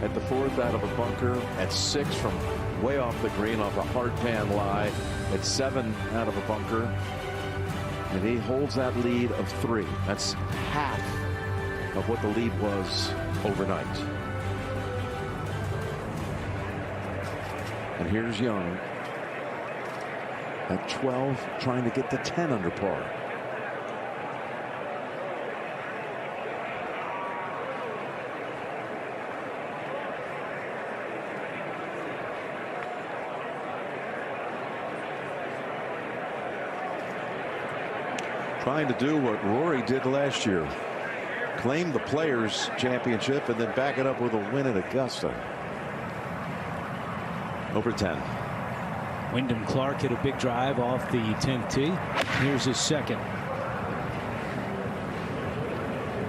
at the 4th out of a bunker, at 6 from way off the green off a hard pan lie, at 7 out of a bunker, and he holds that lead of 3. That's half of what the lead was overnight. And here's Young at 12, trying to get to 10 under par. Trying to do what Rory did last year. Claim the Players Championship and then back it up with a win at Augusta. Over 10. Wyndham Clark hit a big drive off the 10th tee. Here's his second.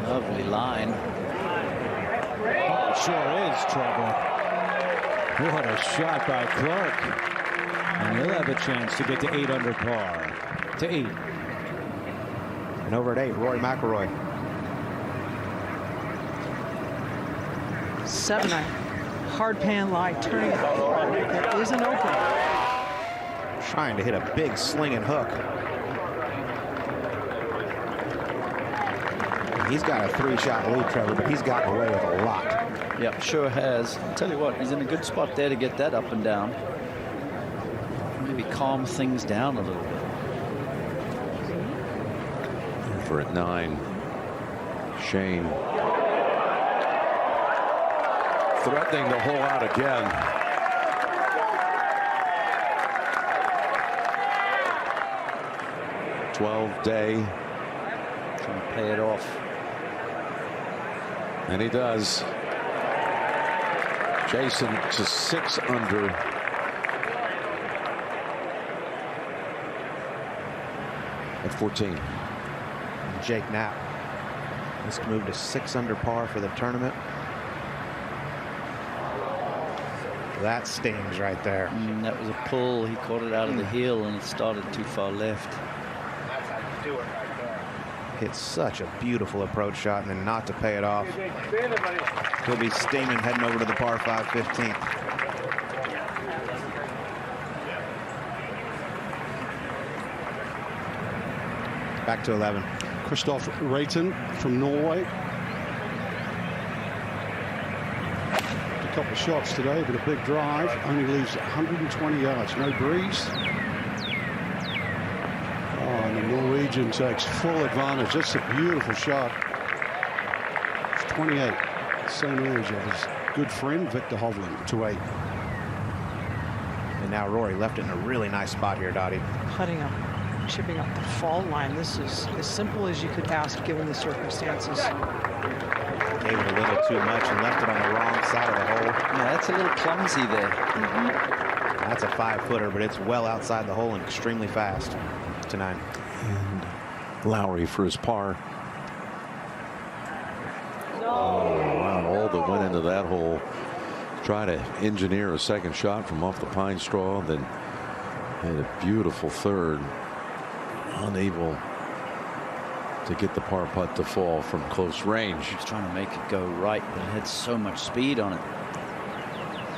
Lovely line. Oh, it sure is trouble. What a shot by Clark. And he'll have a chance to get to 8 under par. To 8. And over at 8, Rory McIlroy. 7, a hard pan lie, turning that isn't open. Trying to hit a big slinging hook. He's got a 3-shot lead, Trevor, but he's gotten away with a lot. Yep, sure has. I'll tell you what, he's in a good spot there to get that up and down. Maybe calm things down a little bit. For at 9, Shane threatening to hole out again. Day. Trying to pay it off. And he does. Jason to 6 under. At 14. Jake Knapp has moved to 6 under par for the tournament. That stings right there. That was a pull. He caught it out of the heel and it started too far left. That's how you do it right there. Hit such a beautiful approach shot and then not to pay it off. He'll be steaming heading over to the par 5 15th. Back to 11. Kristoffer Reitan from Norway. A couple of shots today, but a big drive. Only leaves 120 yards. No breeze. Oh, and the Norwegian takes full advantage. That's a beautiful shot. It's 28. Same age of his good friend, Viktor Hovland, to 8. And now Rory left it in a really nice spot here, Dottie. Putting up, chipping up the fault line. This is as simple as you could ask given the circumstances. Gave it a little too much and left it on the wrong side of the hole. Yeah, that's a little clumsy there. That's a 5-footer, but it's well outside the hole and extremely fast. To 9. And Lowry for his par. Oh, wow. All that went into that hole. Try to engineer a second shot from off the pine straw, then had a beautiful third. Unable to get the par putt to fall from close range. He was trying to make it go right, but it had so much speed on it.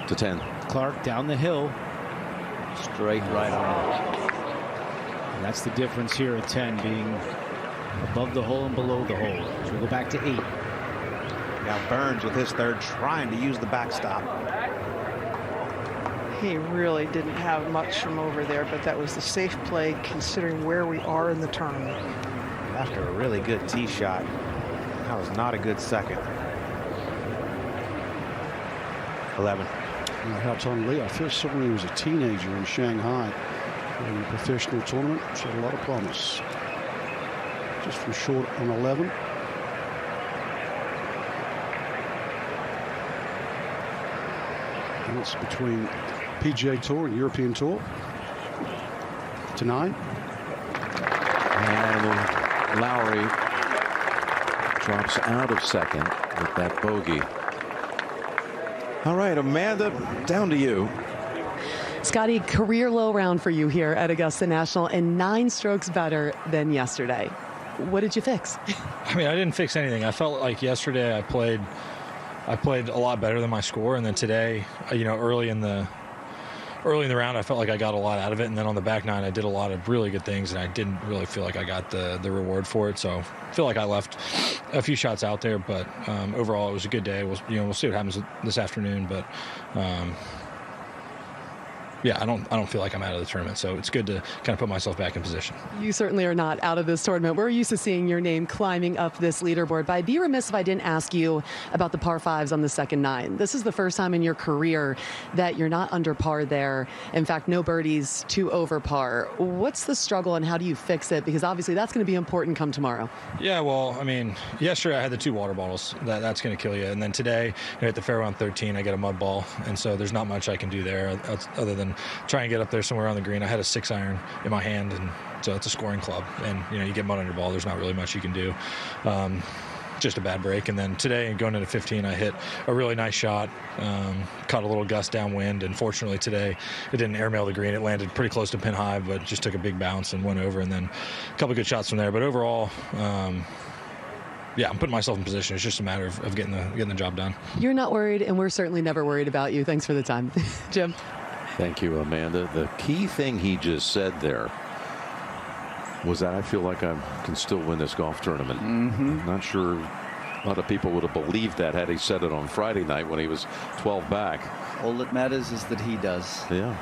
To 10. Clark down the hill. Straight right on it. And that's the difference here at 10, being above the hole and below the hole. So we'll go back to 8. Now Burns with his third trying to use the backstop. He really didn't have much from over there, but that was the safe play considering where we are in the tournament. After a really good tee shot, that was not a good second. 11. Haotong Li, I first saw him when he was a teenager in Shanghai in a professional tournament. Showed a lot of promise. Just from short on 11. And it's between PGA Tour and European Tour. To 9. And Lowry drops out of second with that bogey. All right, Amanda, down to you. Scotty, career low round for you here at Augusta National and 9 strokes better than yesterday. What did you fix? I mean, I didn't fix anything. I felt like yesterday I played a lot better than my score, and then today, you know, early in the round, I felt like I got a lot out of it, and then on the back 9, I did a lot of really good things, and I didn't really feel like I got the reward for it. So I feel like I left a few shots out there, but overall, it was a good day. We'll see what happens this afternoon, but. Yeah, I don't feel like I'm out of the tournament, so it's good to kind of put myself back in position. You certainly are not out of this tournament. We're used to seeing your name climbing up this leaderboard, but I'd be remiss if I didn't ask you about the par 5s on the second 9. This is the first time in your career that you're not under par there. In fact, no birdies, 2 over par. What's the struggle and how do you fix it? Because obviously that's going to be important come tomorrow. Yeah, well, I mean, yesterday I had the 2 water bottles. That's going to kill you. And then today, at the fairway on 13, I get a mud ball, and so there's not much I can do there other than try and get up there somewhere on the green. I had a 6-iron in my hand, and so it's a scoring club, and you get mud on your ball, there's not really much you can do. Just a bad break. And then today, going into 15, I hit a really nice shot, caught a little gust downwind, and fortunately today it didn't airmail the green. It landed pretty close to pin high, but just took a big bounce and went over, and then a couple good shots from there. But overall, yeah, I'm putting myself in position. It's just a matter of getting the job done. You're not worried, and we're certainly never worried about you. Thanks for the time. Jim. Thank you, Amanda. The key thing he just said there was that I feel like I can still win this golf tournament. Not sure a lot of people would have believed that had he said it on Friday night when he was 12 back. All that matters is that he does. Yeah.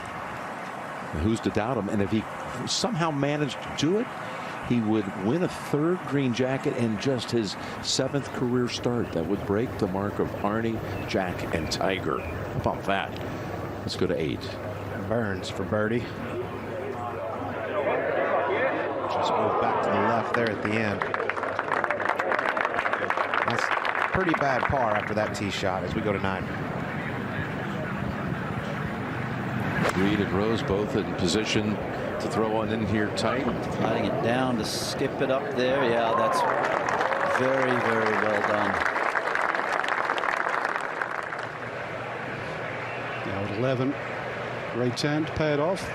And who's to doubt him? And if he somehow managed to do it, he would win a 3rd green jacket in just his 7th career start. That would break the mark of Arnie, Jack, and Tiger. How about that? Let's go to 8. Burns for birdie. Just move back to the left there at the end. That's pretty bad par after that tee shot as we go to 9. Reed and Rose both in position to throw one in here tight. Sliding it down to skip it up there. Yeah, that's very, very well done. Now at 11, Reitan to pay it off.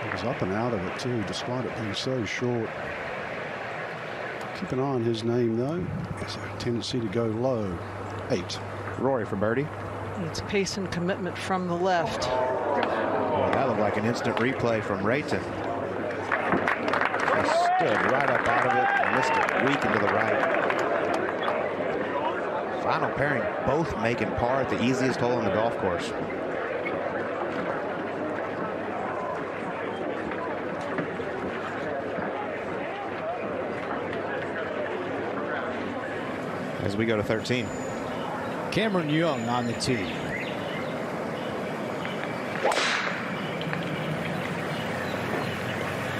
He was up and out of it too, despite it being so short. Keep an eye on his name though. There's a tendency to go low. 8. Rory for birdie. It's pace and commitment from the left. Well, that looked like an instant replay from Reitan. He stood right up out of it and missed it weak into the right. Final pairing, both making par at the easiest hole on the golf course. As we go to 13. Cameron Young on the tee.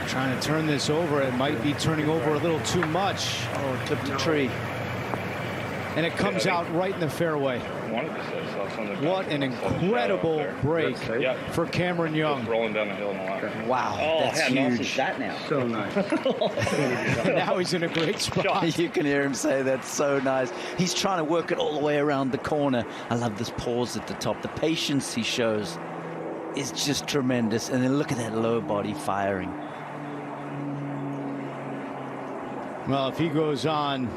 Trying to turn this over. It might be turning over a little too much. Oh, it clipped a tree. And it comes out right in the fairway. What an incredible break for Cameron Young. Rolling down the hill in a lot. Wow, that's huge. That now. So nice. Now he's in a great spot. You can hear him say that's so nice. He's trying to work it all the way around the corner. I love this pause at the top. The patience he shows is just tremendous. And then look at that low body firing. Well, if he goes on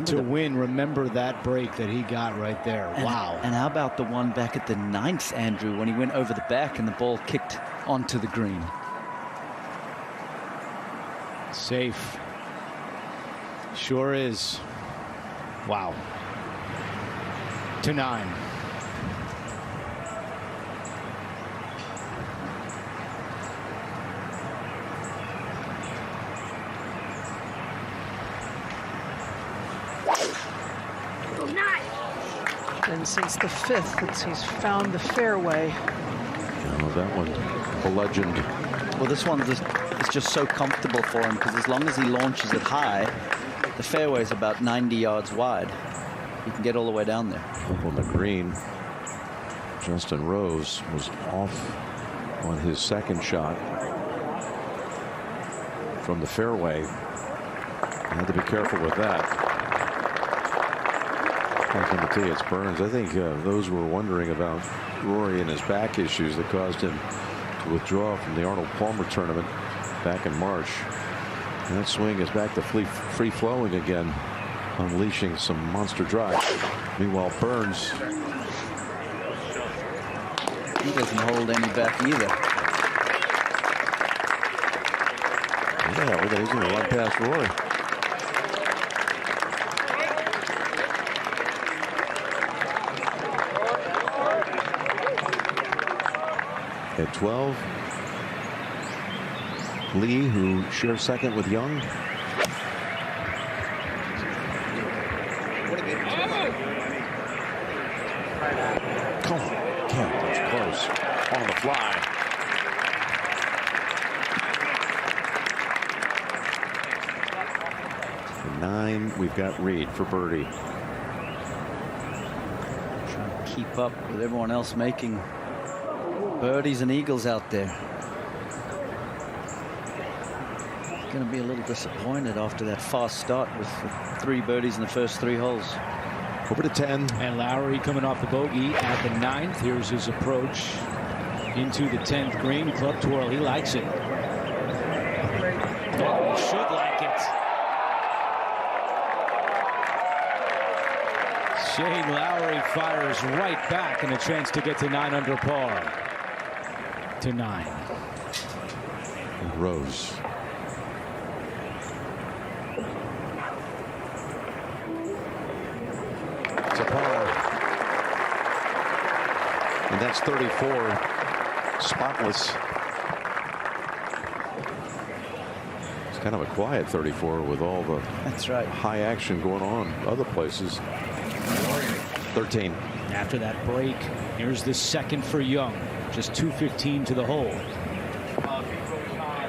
to win, remember that break that he got right there. Wow. And how about the one back at the 9th, Andrew, when he went over the back and the ball kicked onto the green? Safe. Sure is. Wow. To 9. And since the 5th, he's found the fairway. Oh, that one, a legend. Well, this one is just so comfortable for him because as long as he launches it high, the fairway is about 90 yards wide. He can get all the way down there. Up on the green, Justin Rose was off on his second shot from the fairway. Had to be careful with that. Back on the tee, it's Burns. I think those were wondering about Rory and his back issues that caused him to withdraw from the Arnold Palmer tournament back in March. And that swing is back to free flowing again, unleashing some monster drive. Meanwhile, Burns, he doesn't hold any back either. Yeah, look at he's going to run past Rory. At 12, Lee, who shares second with Young. Come on, that's close. On the fly. For 9, we've got Reed for birdie. Trying to keep up with everyone else making birdies and eagles out there. Going to be a little disappointed after that fast start with the 3 birdies in the first 3 holes. Over to 10. And Lowry coming off the bogey at the 9th. Here's his approach into the 10th green. Club twirl. He likes it. Oh, he should like it. Shane Lowry fires right back and a chance to get to 9 under par. To 9. And Rose. To par. And that's 34. Spotless. It's kind of a quiet 34 with all the high action going on other places. 13. After that break, here's the second for Young. Just 2:15 to the hole.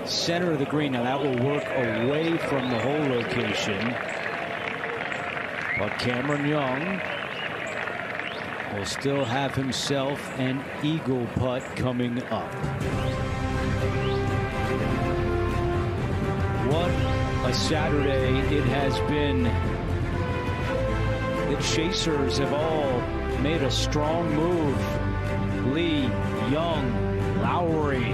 Center of the green. Now that will work away from the hole location. But Cameron Young will still have himself an eagle putt coming up. What a Saturday it has been. The chasers have all made a strong move. Lee, Young, Lowry,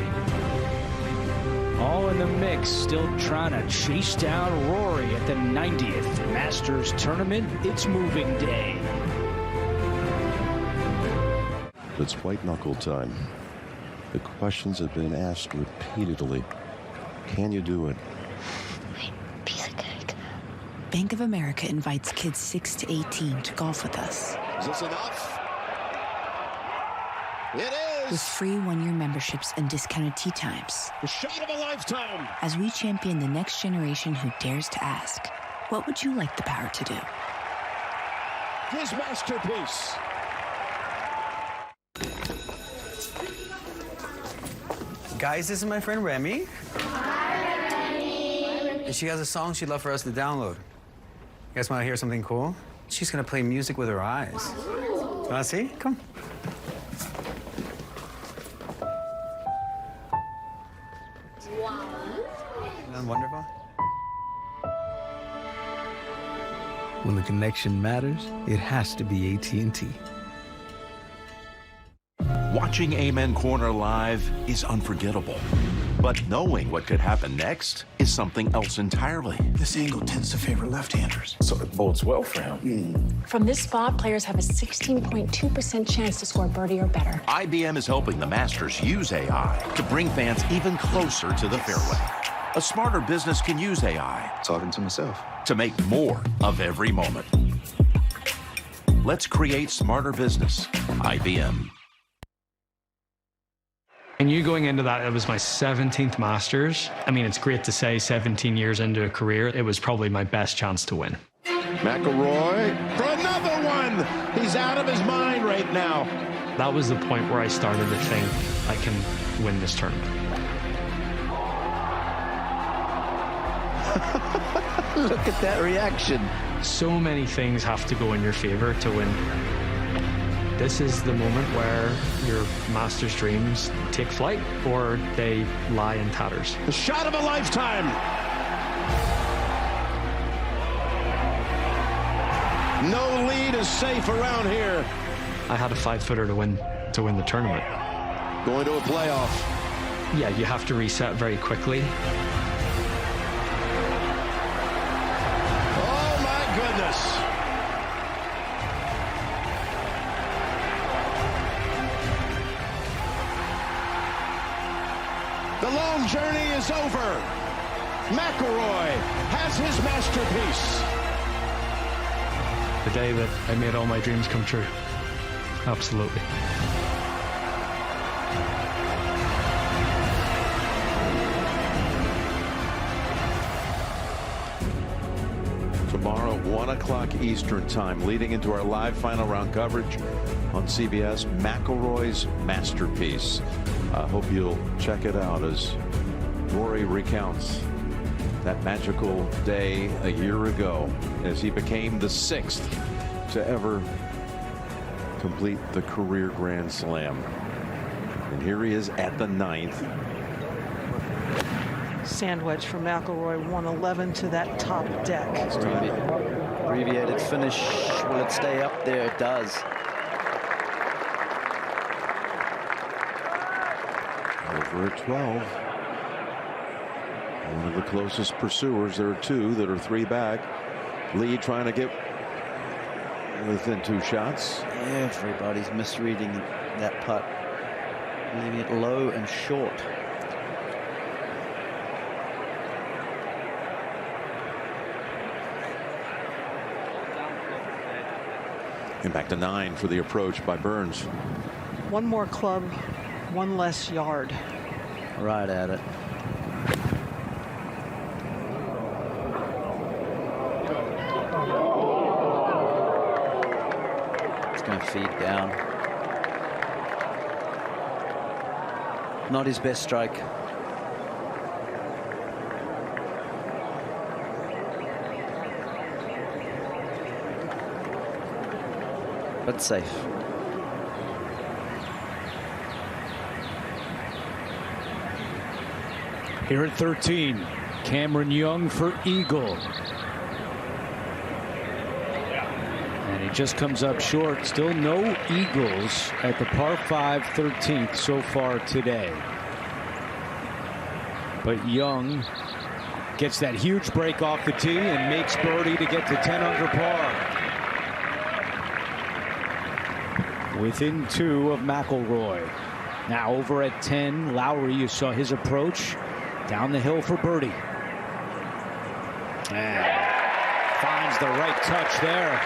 all in the mix, still trying to chase down Rory at the 90th Masters Tournament. It's moving day. It's white knuckle time. The questions have been asked repeatedly. Can you do it? Bank of America invites kids 6 to 18 to golf with us. Is this enough? It is! With free one-year memberships and discounted tee times. The shot of a lifetime! As we champion the next generation who dares to ask, what would you like the power to do? His masterpiece! Guys, this is my friend Remy. Hi, Remy. And she has a song she'd love for us to download. You guys want to hear something cool? She's going to play music with her eyes. Want to see? Come. Isn't that wonderful? When the connection matters, it has to be AT&T. Watching Amen Corner live is unforgettable. But knowing what could happen next is something else entirely. This angle tends to favor left-handers, so it bodes well for him. From this spot, players have a 16.2% chance to score birdie or better. IBM is helping the Masters use AI to bring fans even closer to the fairway. A smarter business can use AI. Talking to myself. To make more of every moment. Let's create smarter business. IBM. And you going into that, it was my 17th Masters. I mean, it's great to say 17 years into a career, it was probably my best chance to win. McIlroy for another one. He's out of his mind right now. That was the point where I started to think I can win this tournament. Look at that reaction. So many things have to go in your favor to win. This is the moment where your Masters dreams take flight or they lie in tatters. The shot of a lifetime. No lead is safe around here. I had a 5-footer to win the tournament. Going to a playoff. Yeah, you have to reset very quickly. Oh my goodness. The long journey is over. McIlroy has his masterpiece. The day that I made all my dreams come true. Absolutely. Tomorrow, 1 o'clock Eastern time, leading into our live final round coverage on CBS, McIlroy's masterpiece. I hope you'll check it out as Rory recounts that magical day a year ago as he became the 6th to ever complete the career Grand Slam. And here he is at the 9th. Sand wedge from McIlroy, 111 to that top deck. Abbreviated finish. Will it stay up there? It does. Over at 12. One of the closest pursuers. There are 2 that are 3 back. Lee trying to get within 2 shots. Everybody's misreading that putt. Leaving it low and short. And back to 9 for the approach by Burns. One more club, one less yard. Right at it. It's going to feed down. Not his best strike. But safe. Here at 13, Cameron Young for eagle. And he just comes up short. Still no eagles at the par 5 13th so far today. But Young gets that huge break off the tee and makes birdie to get to 10 under par. Within 2 of McIlroy. Now over at 10, Lowry, you saw his approach down the hill for birdie. And finds the right touch there.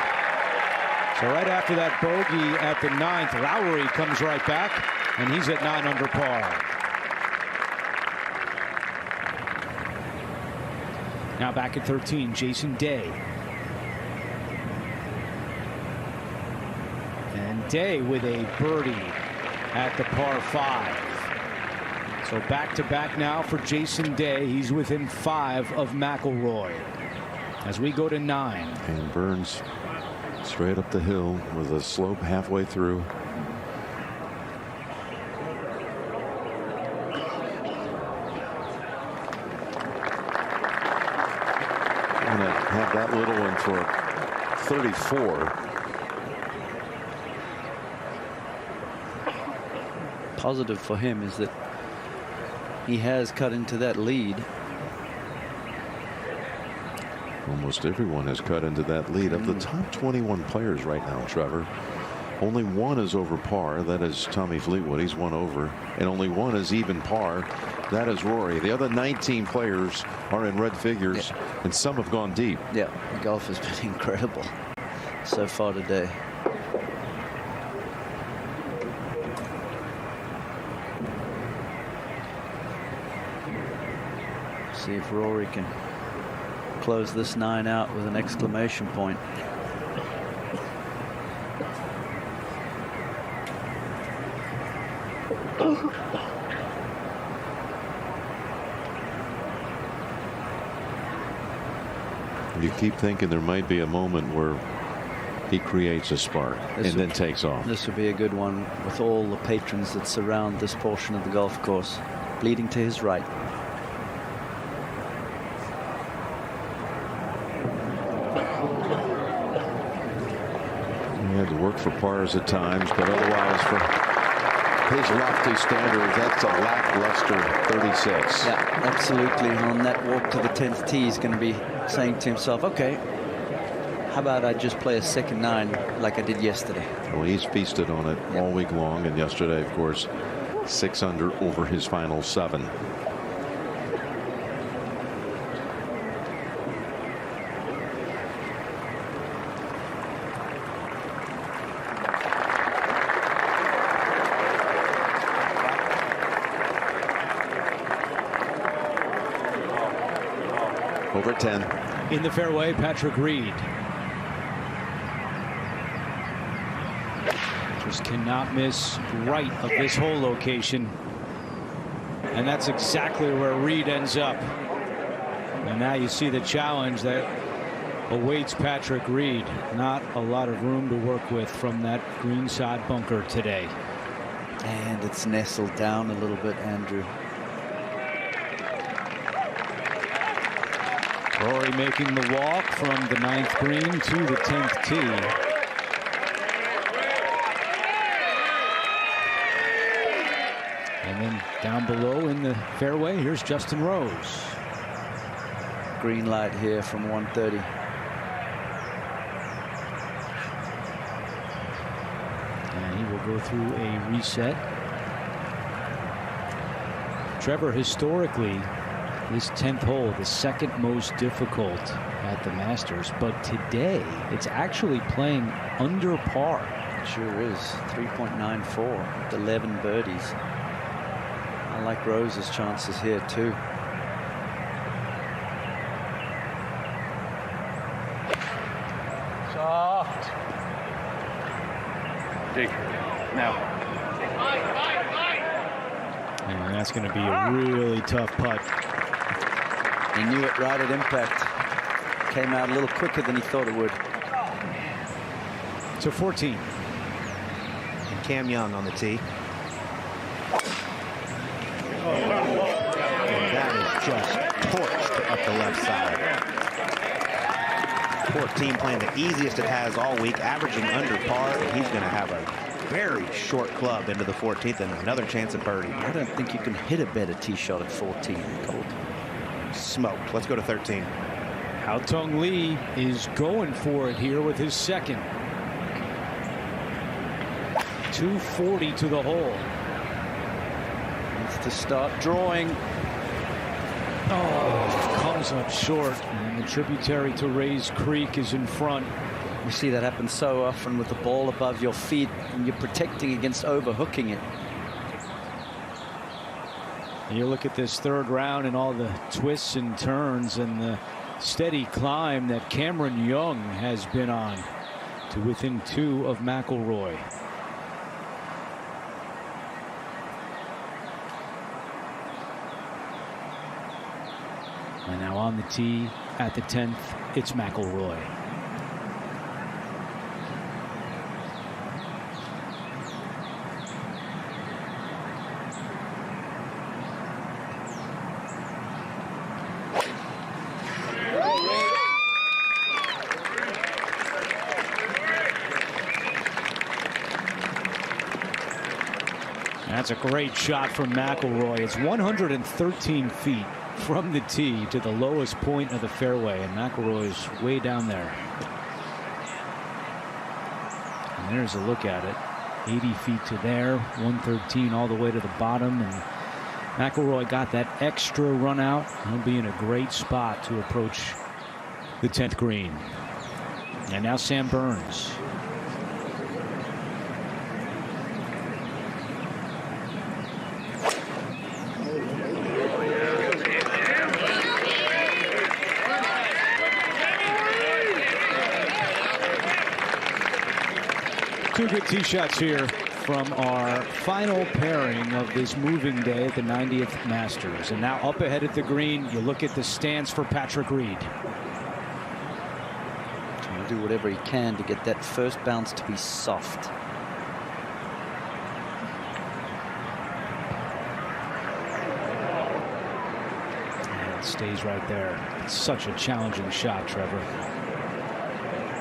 So right after that bogey at the 9th, Lowry comes right back, and he's at 9 under par. Now back at 13, Jason Day. And Day with a birdie at the par 5. So back-to-back now for Jason Day. He's within 5 of McIlroy. As we go to 9. And Burns straight up the hill with a slope halfway through. I'm going to have that little one for 34. Positive for him is that he has cut into that lead. Almost everyone has cut into that lead. Of the top 21 players right now, Trevor, only one is over par. That is Tommy Fleetwood. He's one over. And only one is even par. That is Rory. The other 19 players are in red figures, and some have gone deep. Yeah, the golf has been incredible so far today. See if Rory can close this 9 out with an exclamation point. You keep thinking there might be a moment where he creates a spark and then takes off. This would be a good one with all the patrons that surround this portion of the golf course. Bleeding to his right. He had to work for pars at times, but otherwise for his lofty standards, that's a lackluster 36. Yeah, absolutely. And on that walk to the 10th tee, he's going to be saying to himself, okay, how about I just play a second 9 like I did yesterday? Well, he's feasted on it all week long, and yesterday, of course, 6 under over his final 7. Over 10. In the fairway, Patrick Reed. Just cannot miss right of this whole location. And that's exactly where Reed ends up. And now you see the challenge that awaits Patrick Reed. Not a lot of room to work with from that greenside bunker today. And it's nestled down a little bit, Andrew. Rory making the walk from the 9th green to the 10th tee. And then down below in the fairway, here's Justin Rose. Green light here from 130. And he will go through a reset. Trevor, historically, this 10th hole, the second most difficult at the Masters, but today it's actually playing under par. It sure is. 3.94 with 11 birdies. I like Rose's chances here too. Soft. Dig. Now. And that's going to be a really tough putt. He knew it right at impact. Came out a little quicker than he thought it would. To 14. And Cam Young on the tee. And that is just torched up the left side. 14 playing the easiest it has all week, averaging under par, and he's going to have a very short club into the 14th and another chance at birdie. I don't think you can hit a better tee shot at 14. Gold. Smoked. Let's go to 13. Haotong Li is going for it here with his second. 240 to the hole. Needs to start drawing. Oh, comes up short, and the tributary to Rays Creek is in front. You see that happen so often with the ball above your feet, and you're protecting against overhooking it. You look at this third round and all the twists and turns and the steady climb that Cameron Young has been on to within 2 of McIlroy. And now on the tee at the 10th, it's McIlroy. That's a great shot from McIlroy. It's 113 feet from the tee to the lowest point of the fairway, and McIlroy's way down there. And there's a look at it. 80 feet to there, 113 all the way to the bottom, and McIlroy got that extra run out. He'll be in a great spot to approach the 10th green. And now Sam Burns. Two good tee shots here from our final pairing of this moving day at the 90th Masters. And now up ahead at the green, you look at the stance for Patrick Reed. Trying to do whatever he can to get that first bounce to be soft. And it stays right there. It's such a challenging shot, Trevor.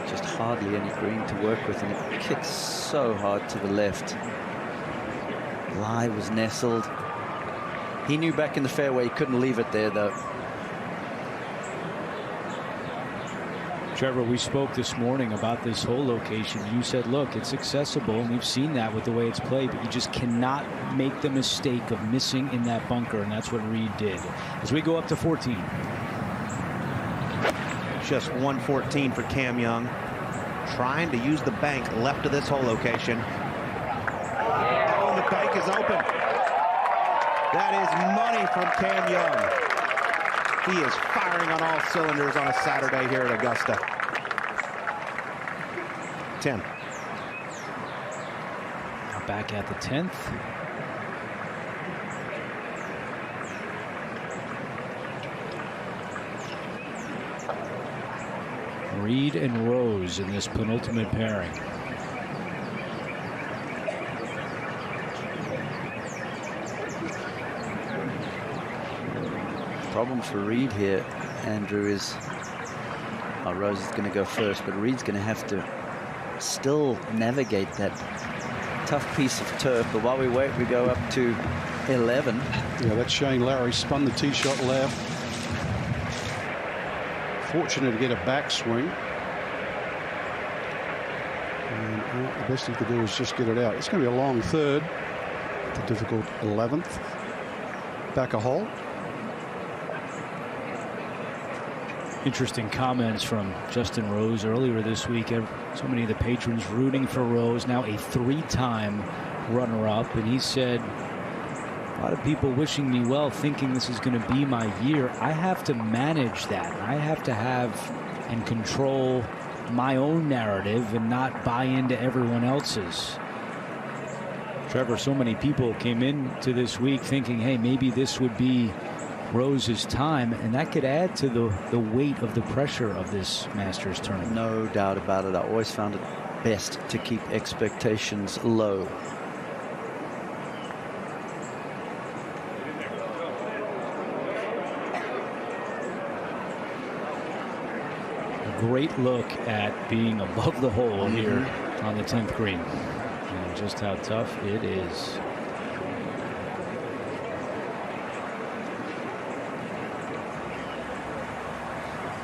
Just hardly any green to work with, and it kicks so hard to the left. Lie was nestled. He knew back in the fairway he couldn't leave it there, though. Trevor, we spoke this morning about this hole location. You said, look, it's accessible, and we've seen that with the way it's played, but you just cannot make the mistake of missing in that bunker, and that's what Reed did. As we go up to 14. Just 114 for Cam Young, trying to use the bank left of this hole location. Oh, and the bank is open. That is money from Cam Young. He is firing on all cylinders on a Saturday here at Augusta. 10. Now back at the 10th. Reed and Rose in this penultimate pairing. Problem for Reed here, Andrew, is Rose is going to go first, but Reed's going to have to still navigate that tough piece of turf. But while we wait, we go up to 11. Yeah, that's Shane Lowry. Spun the tee shot left. Fortunate to get a backswing. And the best he could do is just get it out. It's going to be a long third. The difficult 11th. Back a hole. Interesting comments from Justin Rose earlier this week. So many of the patrons rooting for Rose, now a 3-time runner-up, and he said, a lot of people wishing me well, thinking this is going to be my year. I have to manage that. I have to have and control my own narrative and not buy into everyone else's. Trevor, so many people came into this week thinking, hey, maybe this would be Rose's time, and that could add to the weight of the pressure of this Masters tournament. No doubt about it. I always found it best to keep expectations low. great look at being above the hole here on the 10th green, and just how tough it is.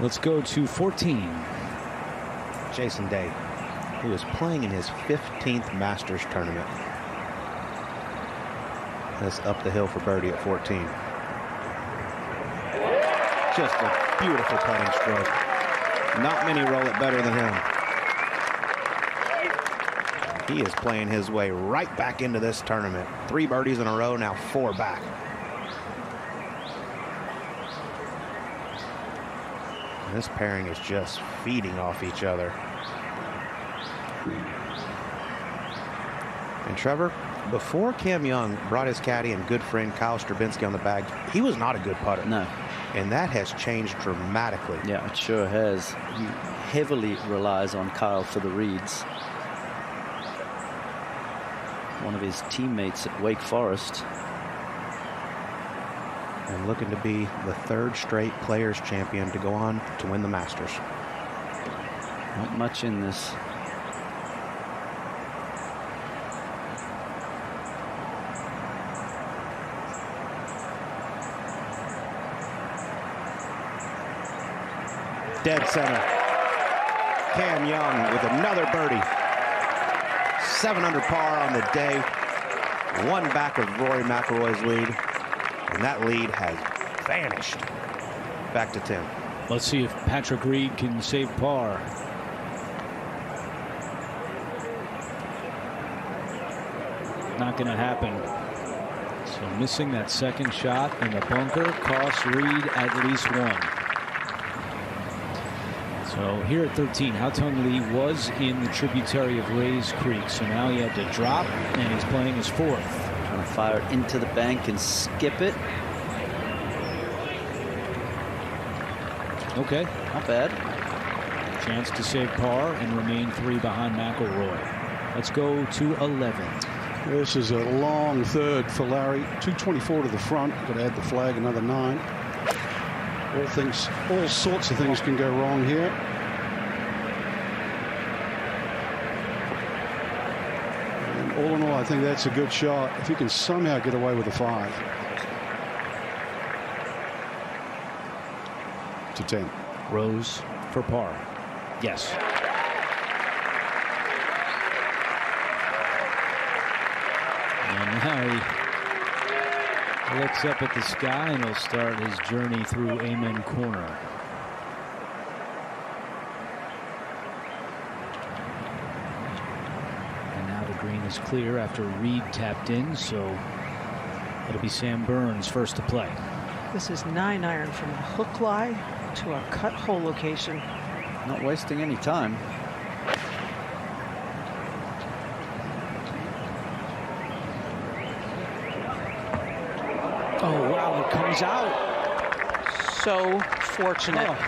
Let's go to 14. Jason Day, who is playing in his 15th Masters tournament. That's up the hill for birdie at 14. Just a beautiful putting stroke. Not many roll it better than him. He is playing his way right back into this tournament. 3 birdies in a row, now 4 back. And this pairing is just feeding off each other. And Trevor, before Cam Young brought his caddy and good friend Kyle Stravinsky on the bag, he was not a good putter. No. And that has changed dramatically. Yeah, it sure has. He heavily relies on Kyle for the reads. One of his teammates at Wake Forest. And looking to be the 3rd straight Players Champion to go on to win the Masters. Not much in this. Dead center. Cam Young with another birdie. 7 under par on the day. 1 back of Rory McIlroy's lead. And that lead has vanished. Back to 10. Let's see if Patrick Reed can save par. Not going to happen. So missing that second shot in the bunker costs Reed at least 1. So here at 13, Haotong Li was in the tributary of Rays Creek. So now he had to drop, and he's playing his 4th. Trying to fire it into the bank and skip it. Okay. Not bad. Chance to save par and remain 3 behind McIlroy. Let's go to 11. This is a long 3rd for Larry. 224 to the front. Got to add the flag, another 9. All sorts of things can go wrong here. And all in all, I think that's a good shot. If he can somehow get away with a 5. To 10. Rose for par. Yes. And now he looks up at the sky, and he'll start his journey through Amen Corner. And now the green is clear after Reed tapped in, so it'll be Sam Burns first to play. This is 9-iron from a hook lie to a cut hole location. Not wasting any time. Oh, wow, it comes out. So fortunate. Oh.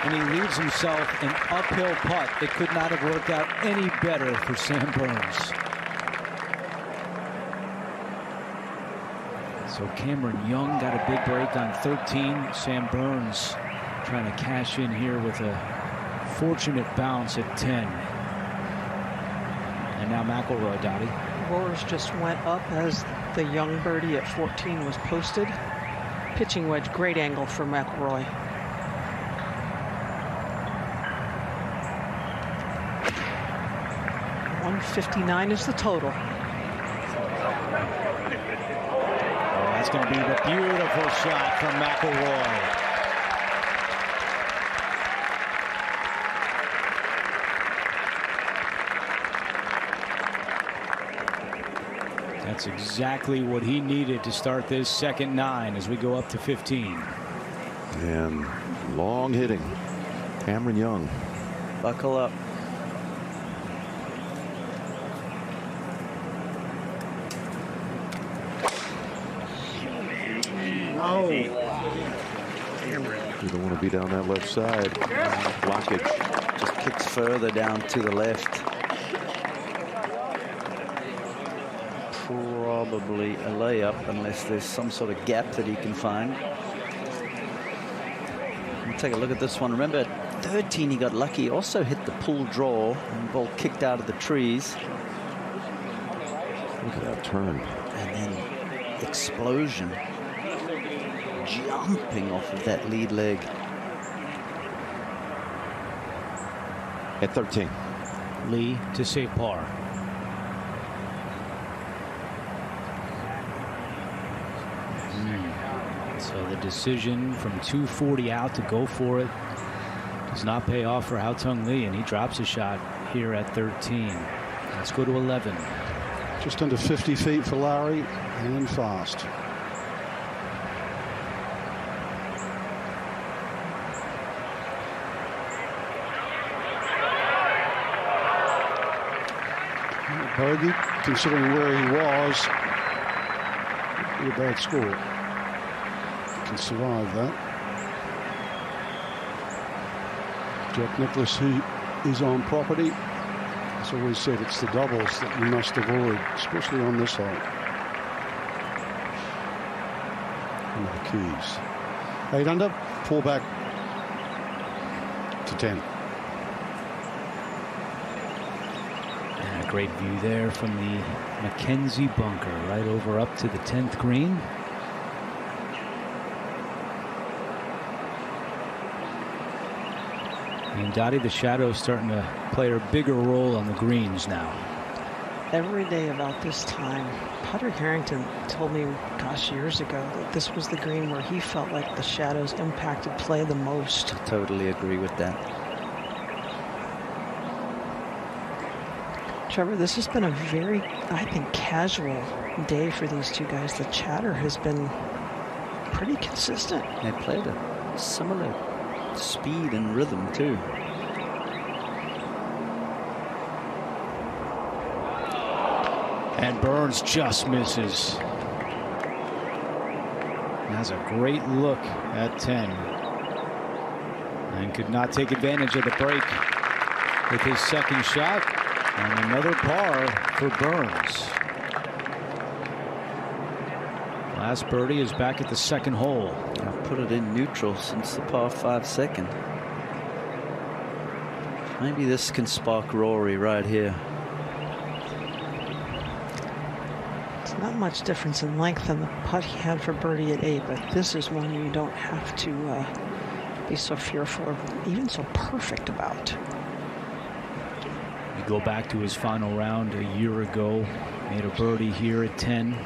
And he leaves himself an uphill putt. It could not have worked out any better for Sam Burns. So Cameron Young got a big break on 13. Sam Burns trying to cash in here with a fortunate bounce at 10. And now McIlroy, Dottie. Roars just went up as the Young birdie at 14 was posted. Pitching wedge, great angle for McIlroy. .159 is the total. That's going to be the beautiful shot from McIlroy. That's exactly what he needed to start this second 9 as we go up to 15. And long hitting. Cameron Young. Buckle up. Oh. You don't want to be down that left side. Blockage. Just kicks further down to the left. Probably a layup unless there's some sort of gap that he can find. Take a look at this one. Remember, 13, he got lucky. He also hit the pull draw and the ball kicked out of the trees. Look at that turn. And then explosion. Jumping off of that lead leg. At 13. Lee to save par. So the decision from 240 out to go for it does not pay off for Haotong Li, and he drops a shot here at 13. Let's go to 11. Just under 50 feet for Larry, and fast. Bogey, considering where he was, a bad score. Can survive that. Jack Nicklaus, who is on property, has always said it's the doubles that you must avoid, especially on this hole. And the Keys. 8 under, 4 back to 10. And a great view there from the Mackenzie bunker, right over up to the 10th green. And Dottie, the shadow's starting to play a bigger role on the greens now. Every day about this time, Padraig Harrington told me, gosh, years ago, that this was the green where he felt like the shadows impacted play the most. I totally agree with that. Trevor, this has been a very, I think, casual day for these two guys. The chatter has been pretty consistent. They played a similar speed and rhythm too. And Burns just misses. Has a great look at 10. And could not take advantage of the break with his second shot. And another par for Burns. Last birdie is back at the second hole. I've put it in neutral since the par 5 second. Maybe this can spark Rory right here. It's not much difference in length than the putt he had for birdie at 8, but this is one you don't have to be so fearful or even so perfect about. You go back to his final round a year ago, made a birdie here at 10.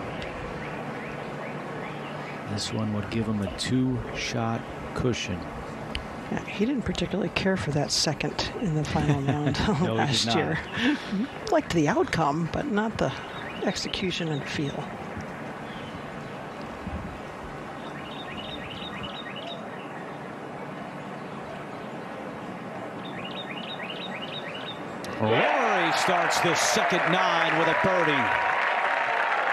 This one would give him a 2-shot cushion. Yeah, he didn't particularly care for that second in the final round No, last year. Liked the outcome, but not the execution and feel. Rory starts the second 9 with a birdie.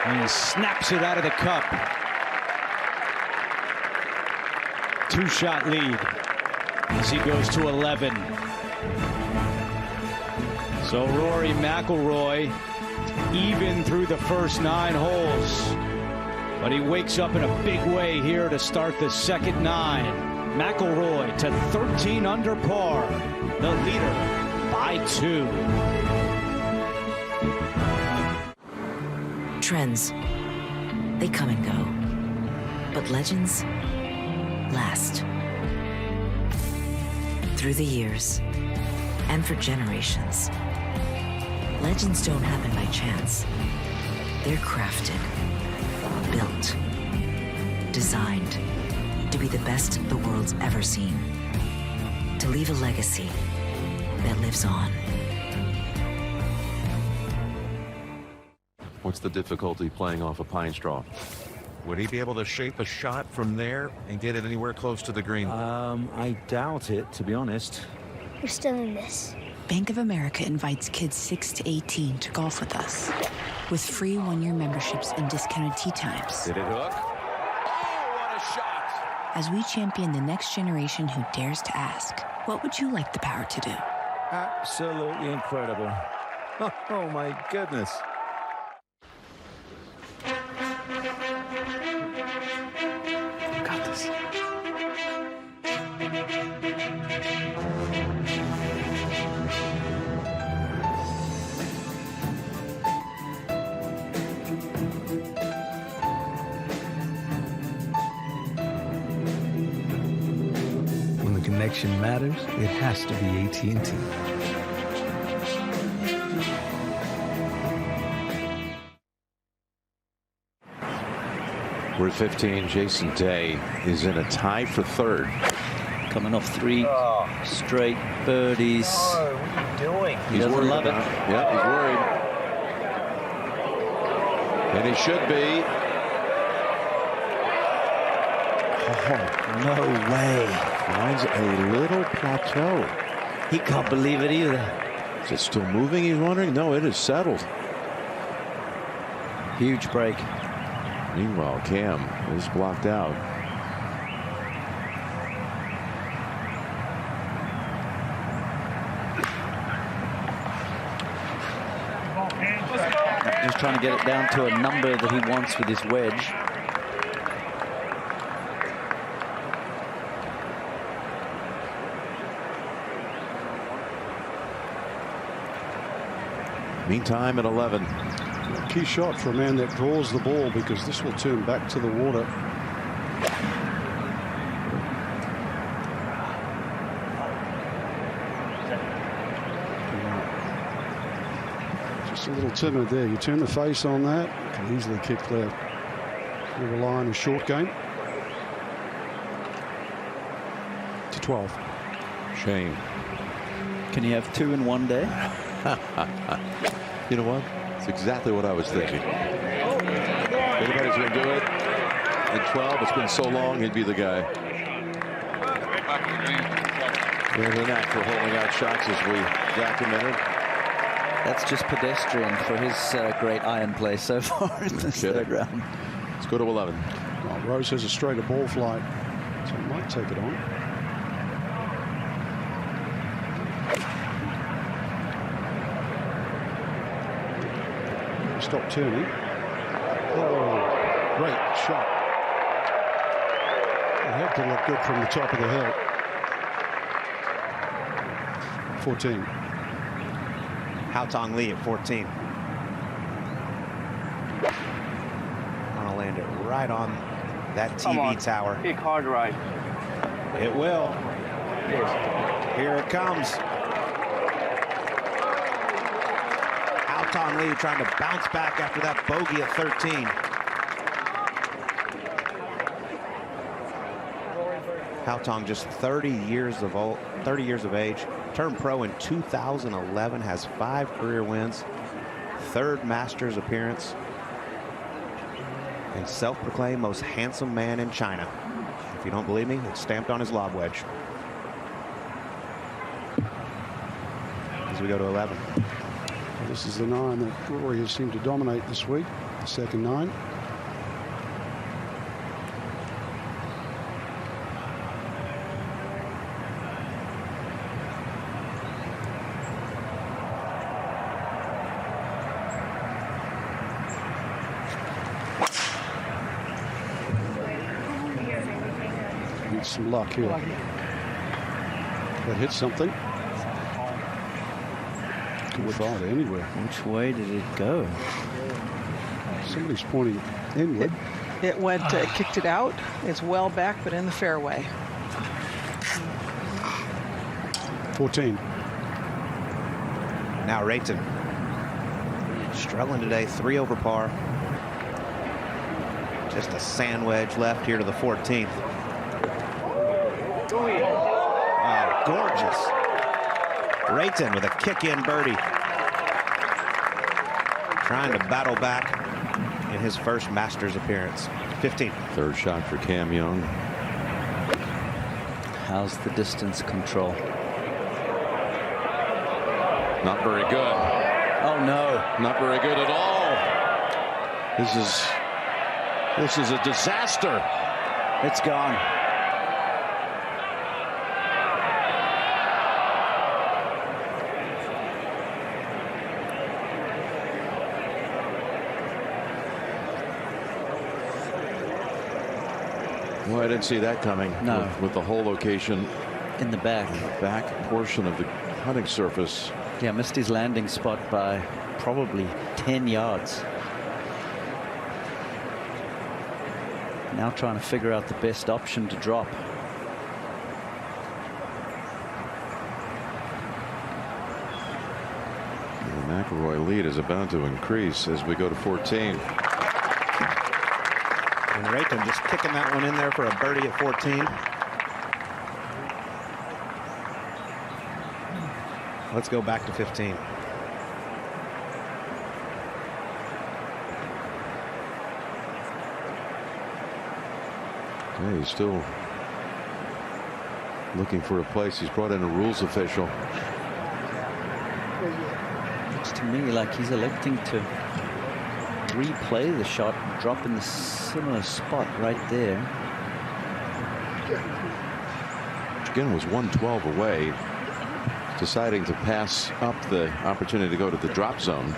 And he snaps it out of the cup. 2-shot lead as he goes to 11. So Rory McIlroy even through the first 9 holes. But he wakes up in a big way here to start the second 9. McIlroy to 13 under par. The leader by 2. Trends, they come and go. But legends last. Through the years, and for generations. Legends don't happen by chance. They're crafted, built, designed to be the best the world's ever seen. To leave a legacy that lives on. What's the difficulty playing off a pine straw? Would he be able to shape a shot from there and get it anywhere close to the green? I doubt it, to be honest. We're still in this. Bank of America invites kids 6 to 18 to golf with us. With free 1-year memberships and discounted tee times. Did it hook? Oh, what a shot! As we champion the next generation who dares to ask, what would you like the power to do? Absolutely incredible. Oh my goodness. Got this. connection matters, it has to be AT&T. We're at 15. Jason Day is in a tie for third. Coming off 3 straight birdies. Oh, what are you doing? He doesn't love it. Yep, he's worried. And he should be. Oh, no way. Finds a little plateau. He can't believe it either. Is it still moving, he's wondering? No, it is settled. Huge break. Meanwhile, Cam is blocked out. Just trying to get it down to a number that he wants with his wedge. Meantime, at 11. Key shot for a man that draws the ball, because this will turn back to the water. Just a little timid there. You turn the face on that, you can easily kick left. You rely on a short game. To 12. Shane. Can you have 2 in one day? You know what? It's exactly what I was thinking. If anybody's going to do it at 12, it's been so long, he'd be the guy. There's a knack for holding out shots, as we documented. That's just pedestrian for his great iron play so far in the third round. Let's go to 11. Well, Rose has a straighter ball flight, so he might take it on. Stop turning. Oh, great shot. It had to look good from the top of the hill. 14. Haotong Li at 14. Want to land it right on that TV tower. Kick hard right. It will. Here it comes. Haotong Li trying to bounce back after that bogey at 13. Haotong just 30 years of age. Turned pro in 2011, has 5 career wins, 3rd Masters appearance, and self-proclaimed most handsome man in China. If you don't believe me, it's stamped on his lob wedge. As we go to 11. This is the 9 that Rory has seemed to dominate this week. The second 9. Needs some luck here. That hit something. Anywhere. Which way did it go? Somebody's pointing inward. It went, it kicked it out. It's well back, but in the fairway. 14. Now Reitan. Struggling today, 3 over par. Just a sand wedge left here to the 14th. Oh, gorgeous. Reitan with a kick-in birdie. Trying to battle back in his first Masters appearance. 15. Third shot for Cam Young. How's the distance control? Not very good. Oh no. Not very good at all. This is a disaster. It's gone. Well, I didn't see that coming. No. With the whole location in the back. Back portion of the putting surface. Yeah, missed his landing spot by probably 10 yards. Now trying to figure out the best option to drop. The McIlroy lead is about to increase as we go to 14. And Reitan just kicking that one in there for a birdie at 14. Let's go back to 15. Yeah, he's still looking for a place. He's brought in a rules official. Looks to me like he's electing to replay the shot and drop in the similar spot right there. Which again was 112 away, deciding to pass up the opportunity to go to the drop zone.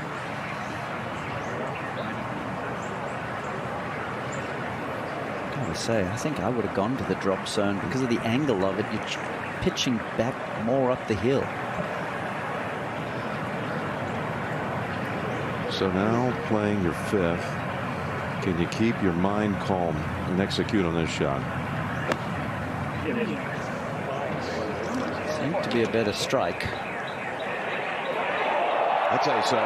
I say, I think I would have gone to the drop zone because of the angle of it. You're pitching back more up the hill. So now playing your fifth. Can you keep your mind calm and execute on this shot? Seemed to be a better strike. I'd say so.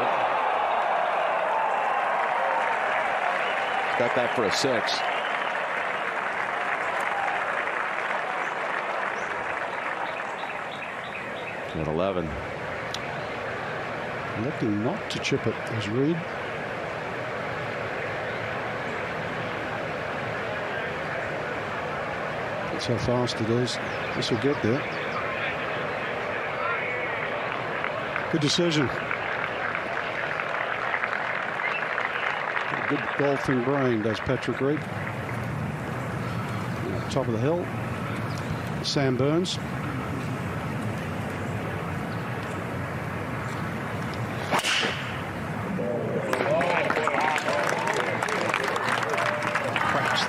Got that for a 6. At 11. Looking not to chip it as Reed. That's how fast it is. This will get there. Good decision. A good golfing brain does Patrick Reed. Top of the hill. Sam Burns.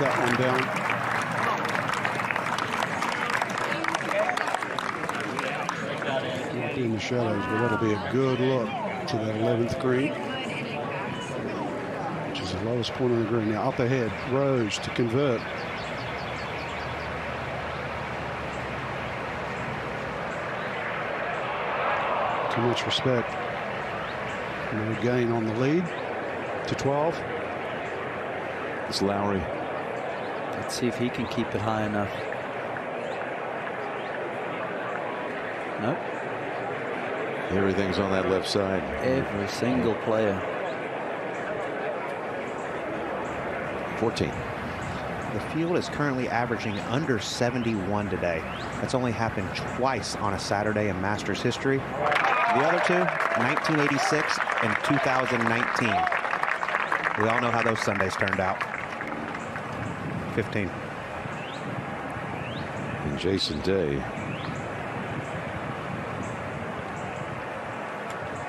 That one down. Might be in the shadows, but that'll be a good look to that 11th green, which is the lowest point on the green. Now up ahead, Rose to convert. Too much respect. No gain on the lead to 12. It's Lowry. Let's see if he can keep it high enough. Nope. Everything's on that left side. Every single player. 14. The field is currently averaging under 71 today. That's only happened twice on a Saturday in Masters history. The other two, 1986 and 2019. We all know how those Sundays turned out. 15. And Jason Day.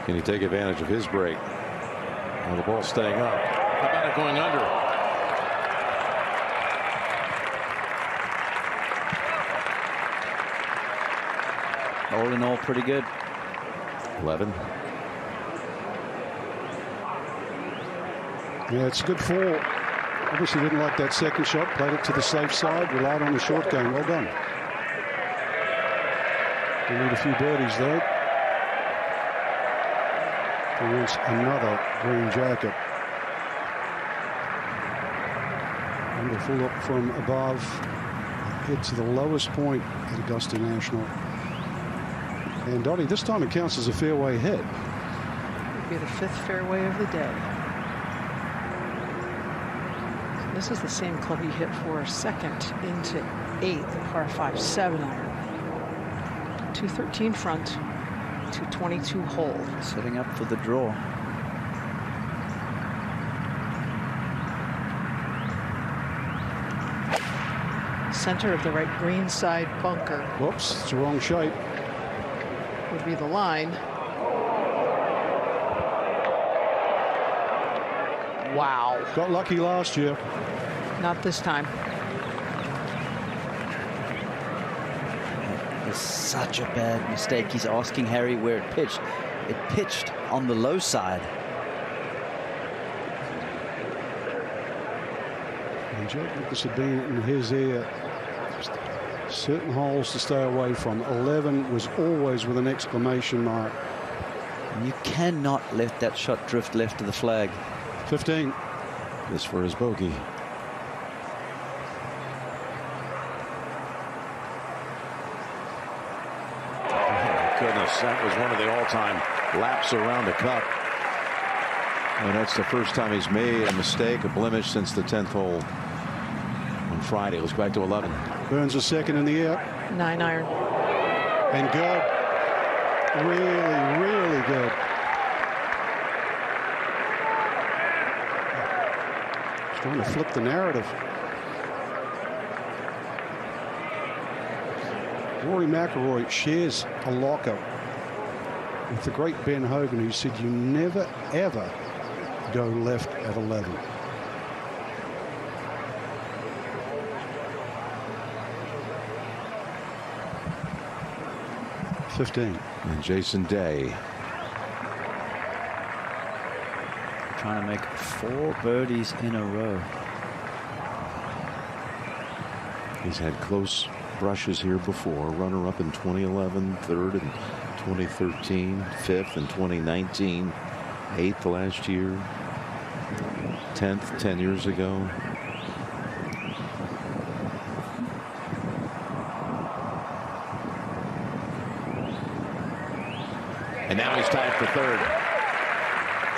Can he take advantage of his break? Well, the ball staying up. How about it going under? All in all, pretty good. 11. Yeah, it's a good fall. Obviously didn't like that second shot. Played it to the safe side. Relied on the short game. Well done. We need a few birdies though. He wants another green jacket. Wonderful look from above. Head to the lowest point at Augusta National. And Dottie, this time it counts as a fairway hit. It'll be the 5th fairway of the day. This is the same club he hit for 2nd into 8th, the par 5 7 iron. 213 front, 222 hold. Setting up for the draw. Center of the right green side bunker. Whoops, it's the wrong shape. Would be the line. Wow. Got lucky last year. Not this time. It's such a bad mistake. He's asking Harry where it pitched. It pitched on the low side. And Jack Nicklaus had been in his ear. Certain holes to stay away from. 11 was always with an exclamation mark. You cannot let that shot drift left of the flag. 15. This for his bogey. Oh, goodness, that was one of the all-time laps around the cup. And that's the first time he's made a mistake, a blemish, since the 10th hole on Friday. Let's go back to 11. Burns a second in the air. 9 iron. And good. Really, really good. He's trying to flip the narrative. Rory McIlroy shares a locker with the great Ben Hogan, who said you never, ever go left at 11. And Jason Day trying to make 4 birdies in a row. He's had close brushes here before. Runner-up in 2011, 3rd in 2013, 5th in 2019, 8th last year, 10th 10 years ago. And now he's tied for 3rd.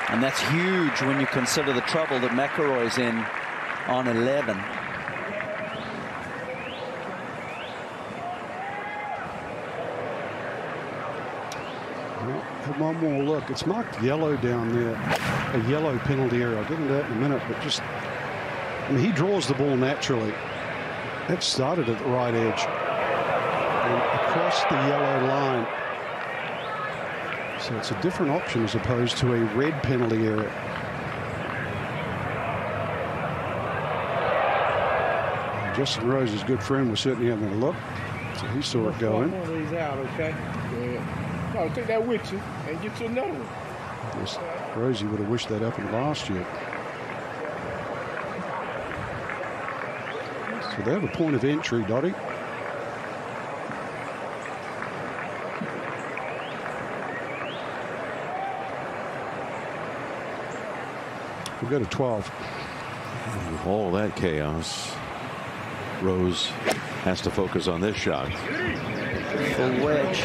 And that's huge when you consider the trouble that McIlroy's in on 11. Well, have one more look. It's marked yellow down there, a yellow penalty area. I'll get into that in a minute, but just, I mean, he draws the ball naturally. That started at the right edge and across the yellow line. So it's a different option as opposed to a red penalty area. And Justin Rose's good friend was certainly having a look, so he saw it going. One of these out, okay? Yeah. I'll take that with you and get you another one. Yes, Rosie would have wished that happened last year. So they have a point of entry, Dottie. We'll go to 12. With all that chaos, Rose has to focus on this shot. Full wedge.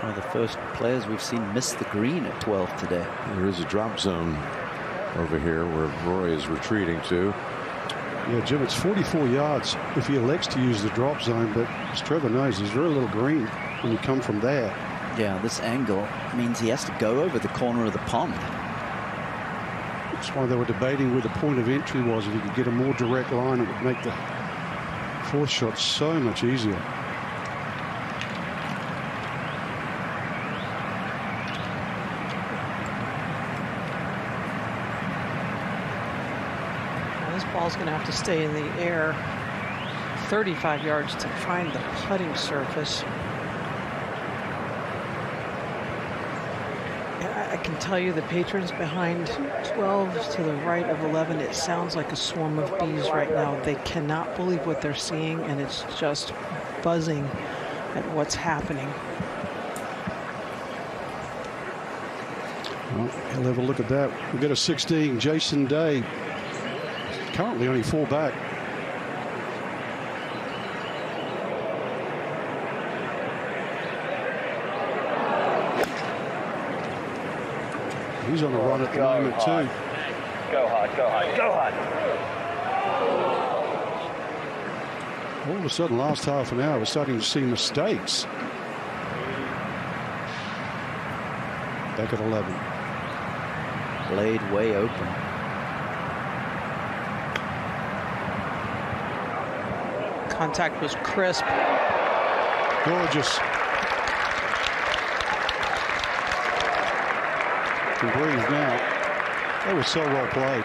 One of the first players we've seen miss the green at 12 today. There is a drop zone over here where Rory is retreating to. Yeah, Jim, it's 44 yards if he elects to use the drop zone, but as Trevor knows, there's very little green when you come from there. Yeah, this angle means he has to go over the corner of the pond. That's why they were debating where the point of entry was. If you could get a more direct line, it would make the 4th shot so much easier. Ball's going to have to stay in the air 35 yards to find the putting surface. I can tell you the patrons behind 12 to the right of 11, it sounds like a swarm of bees right now. They cannot believe what they're seeing, and it's just buzzing at what's happening. Well, he'll have a look at that. We'll get a 16, Jason Day. Currently only 4 back. He's on the run at the moment too. Go hard, go hard, go hard. All of a sudden, last half an hour, we're starting to see mistakes. Back at 11. Blade way open. Contact was crisp. Gorgeous. Can breathe now. That was so well played.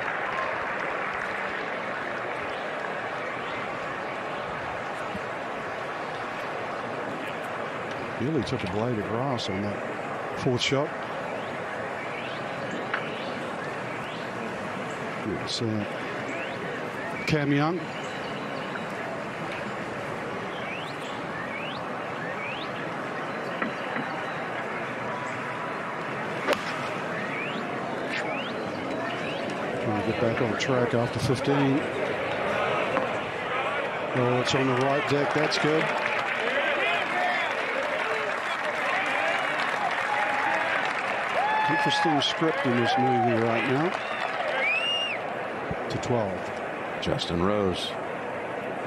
Really took a blade of grass on that 4th shot. It's Cam Young. Trying to get back on track after 15. Oh, it's on the right deck. That's good. Interesting script in this movie right now. To 12. Justin Rose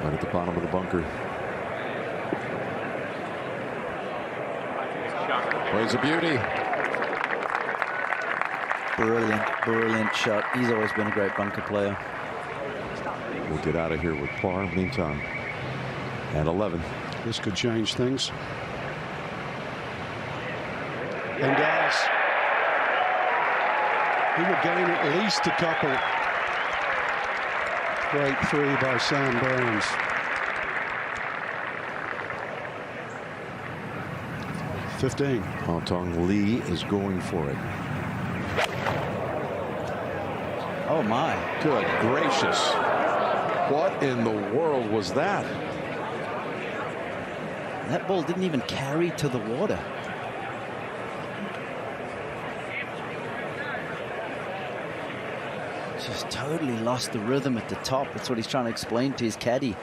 right at the bottom of the bunker. Plays a beauty. Brilliant shot. He's always been a great bunker player. We'll get out of here with par. Meantime, at 11. This could change things. And does. He will gain at least a couple. Great three by Sam Burns. Haotong Li is going for it. Oh my. Good gracious. What in the world was that? That ball didn't even carry to the water. Just totally lost the rhythm at the top. That's what he's trying to explain to his caddy.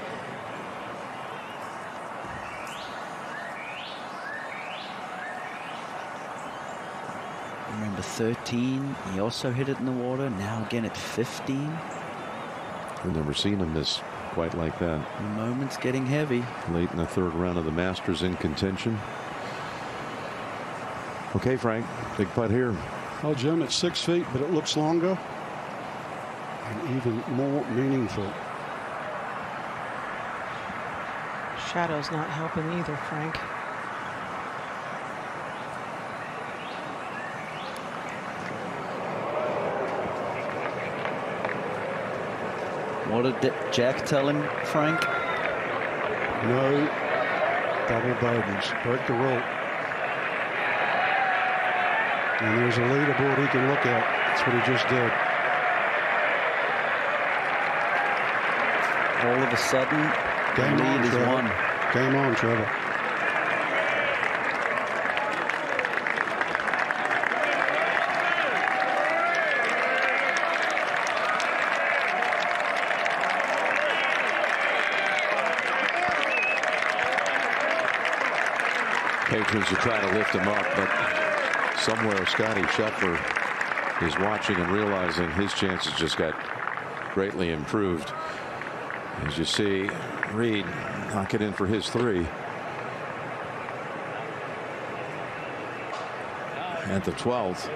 Remember 13, he also hit it in the water. Now again at 15. I've never seen him miss quite like that. The moment's getting heavy. Late in the third round of the Masters in contention. Okay, Frank, big putt here. Oh, Jim, it's 6 feet, but it looks longer and even more meaningful. Shadow's not helping either, Frank. What did Jack tell him, Frank? No double bogeys. Break the rule. And there's a leaderboard he can look at. That's what he just did. All of a sudden, Game the on, lead is Trevor. won. Game on, Trevor. Patrons are trying to lift him up, but somewhere Scotty Scheffler is watching and realizing his chances just got greatly improved. As you see, Reed knock it in for his 3. At the 12th.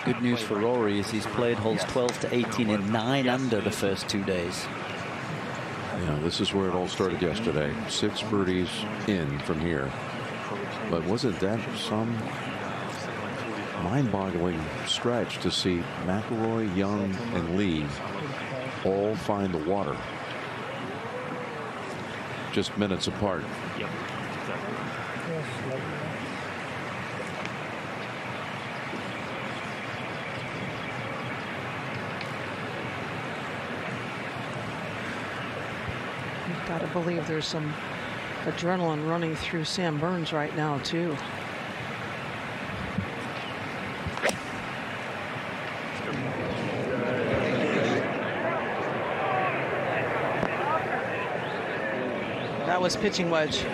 Good news for Rory is he's played holes 12 to 18 and 9 under the first 2 days. Yeah, this is where it all started yesterday. 6 birdies in from here. But wasn't that some mind-boggling stretch to see McIlroy, Young, and Lee all find the water just minutes apart? Yep, exactly. You've got to believe there's some adrenaline running through Sam Burns right now, too. That was pitching wedge.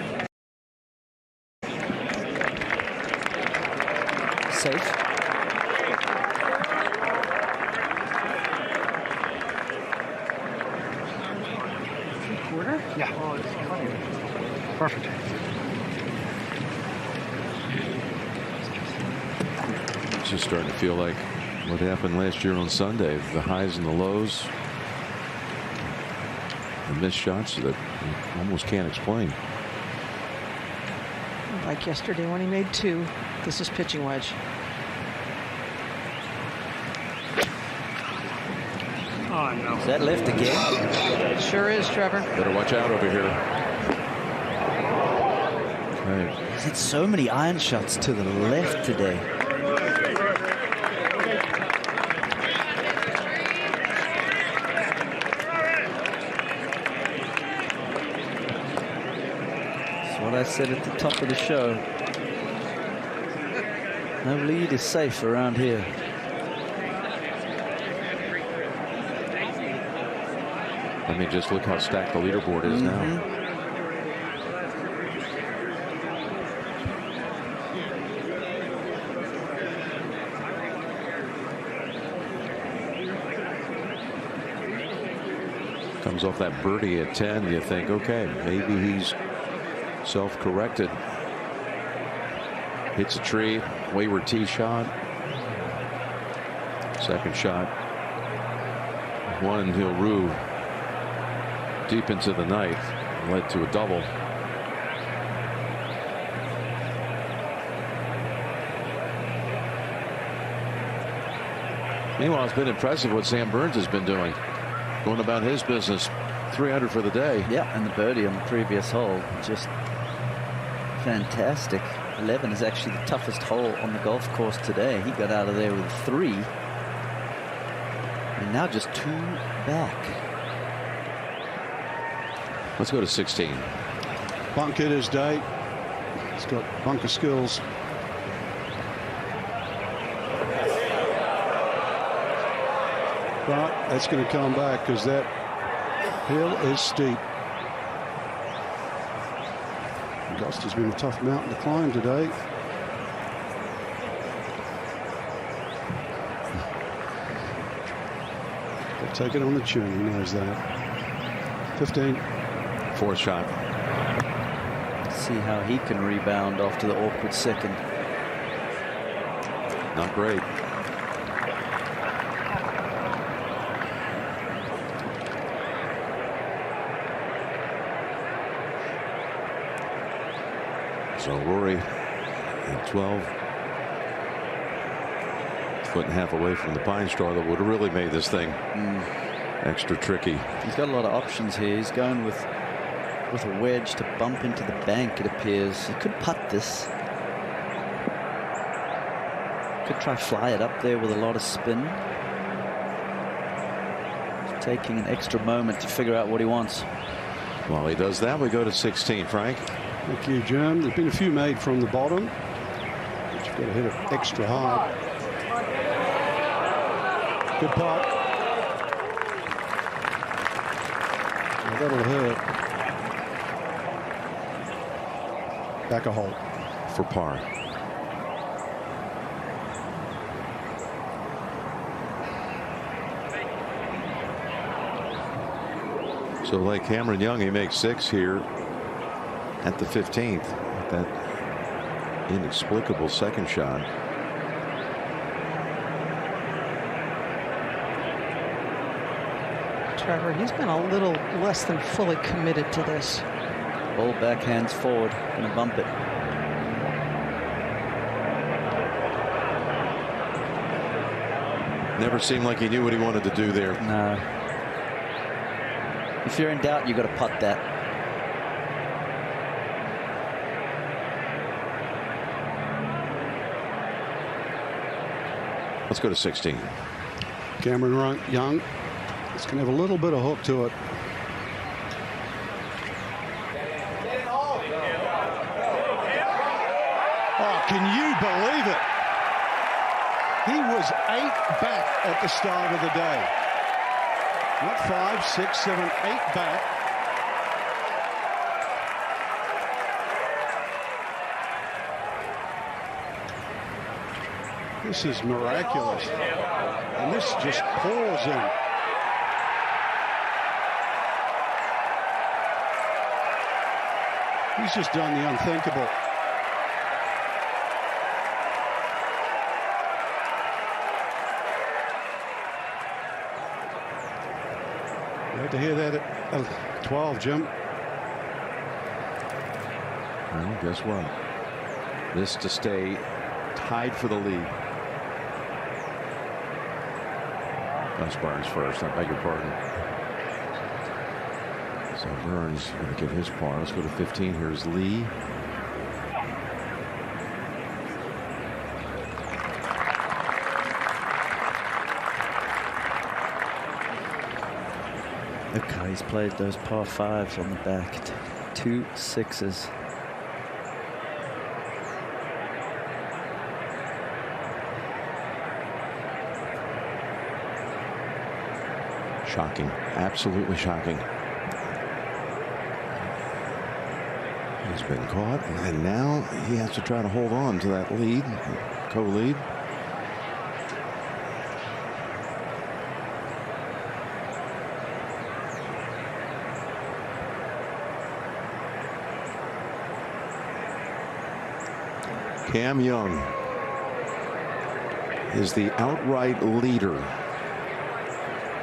Safe. Quarter? Yeah. Perfect. It's just starting to feel like what happened last year on Sunday. The highs and the lows. The missed shots that you almost can't explain. Like yesterday when he made 2. This is pitching wedge. Oh, no. Is that left again? It sure is, Trevor. Better watch out over here. Okay. He's hit so many iron shots to the left today. what I said at the top of the show. No lead is safe around here. I mean, just look how stacked the leaderboard is now. Comes off that birdie at 10, you think, okay, maybe he's self-corrected. Hits a tree, wayward tee shot. Second shot. One he'll rue deep into the ninth, led to a double. Meanwhile, it's been impressive what Sam Burns has been doing. Going about his business. 300 for the day. Yeah, and the birdie on the previous hole. Just fantastic. 11 is actually the toughest hole on the golf course today. He got out of there with 3. And now just 2 back. Let's go to 16. Bunk hitter's day. He's got bunker skills. But that's going to come back because that hill is steep. Augusta's been a tough mountain to climb today. They'll take it on the chin. He knows that. 15. Fourth shot. See how he can rebound after the awkward second. Not great. So Rory at 12. Foot and a half away from the pine straw that would have really made this thing extra tricky. He's got a lot of options here. He's going with a wedge to bump into the bank, it appears. He could putt this. Could try fly it up there with a lot of spin. He's taking an extra moment to figure out what he wants. While he does that, we go to 16, Frank. Thank you, Jim. There's been a few made from the bottom, but you've got to hit it extra hard. Good putt. Well, that'll hurt. Back a hole. For par. So like Cameron Young, he makes 6 here at the 15th. That inexplicable second shot. Trevor, he's been a little less than fully committed to this. Ball back, hands forward, gonna bump it. Never seemed like he knew what he wanted to do there. No. If you're in doubt, you got to putt that. Let's go to 16. Cameron Young. It's going to have a little bit of hook to it. Oh, can you believe it? He was 8 back at the start of the day. Not 5, 6, 7, 8 back. This is miraculous. And this just pours in. He's just done the unthinkable. Glad to hear that at 12, Jim. Well, guess what? This to stay tied for the lead. That's Burns first. I beg your pardon. So Burns going to get his par. Let's go to 15. Here's Lee. Okay, he's played those par 5s on the back. 2 6s. Shocking. Absolutely shocking. He's been caught, and now he has to try to hold on to that lead, co-lead. Cam Young is the outright leader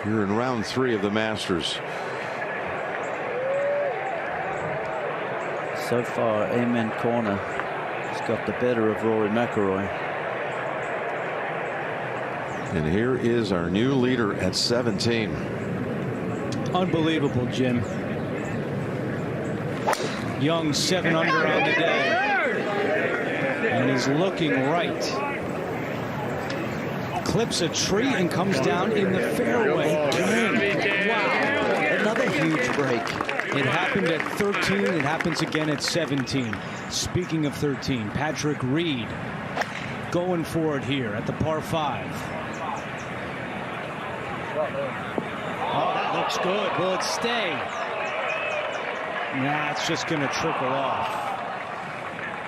here in round 3 of the Masters. So far, Amen Corner has got the better of Rory McIlroy. And here is our new leader at 17. Unbelievable, Jim. Young 7 under on the day. And he's looking right. Clips a tree and comes down in the fairway. Wow. Another huge break. It happened at 13. It happens again at 17. Speaking of 13, Patrick Reed going for it here at the par 5. Oh, that looks good. Will it stay? Nah, it's just going to trickle off.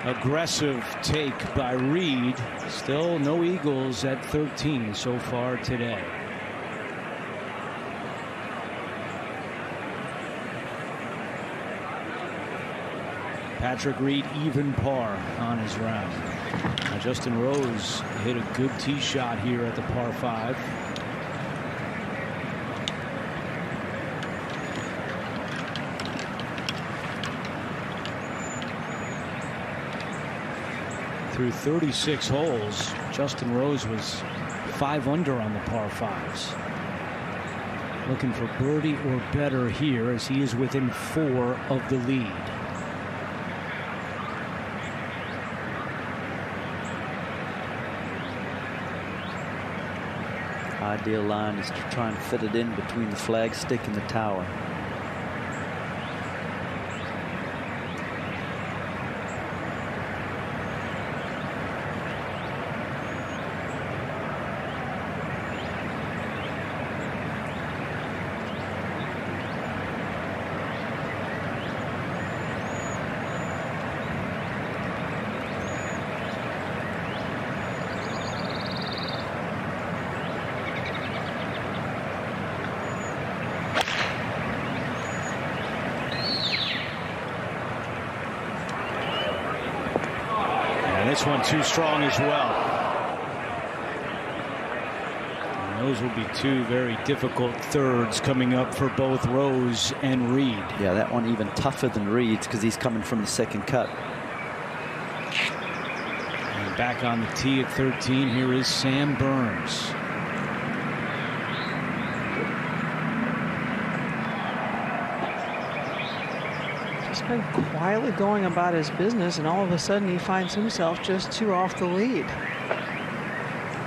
Aggressive take by Reed. Still no eagles at 13 so far today. Patrick Reed even par on his round. Now Justin Rose hit a good tee shot here at the par 5. Through 36 holes, Justin Rose was 5 under on the par 5s. Looking for birdie or better here as he is within 4 of the lead. Ideal line is to try and fit it in between the flagstick and the tower. This one too strong as well. And those will be 2 very difficult thirds coming up for both Rose and Reed. Yeah, that one even tougher than Reed's because he's coming from the second cut. And back on the tee at 13, here is Sam Burns. Been quietly going about his business, and all of a sudden he finds himself just 2 off the lead.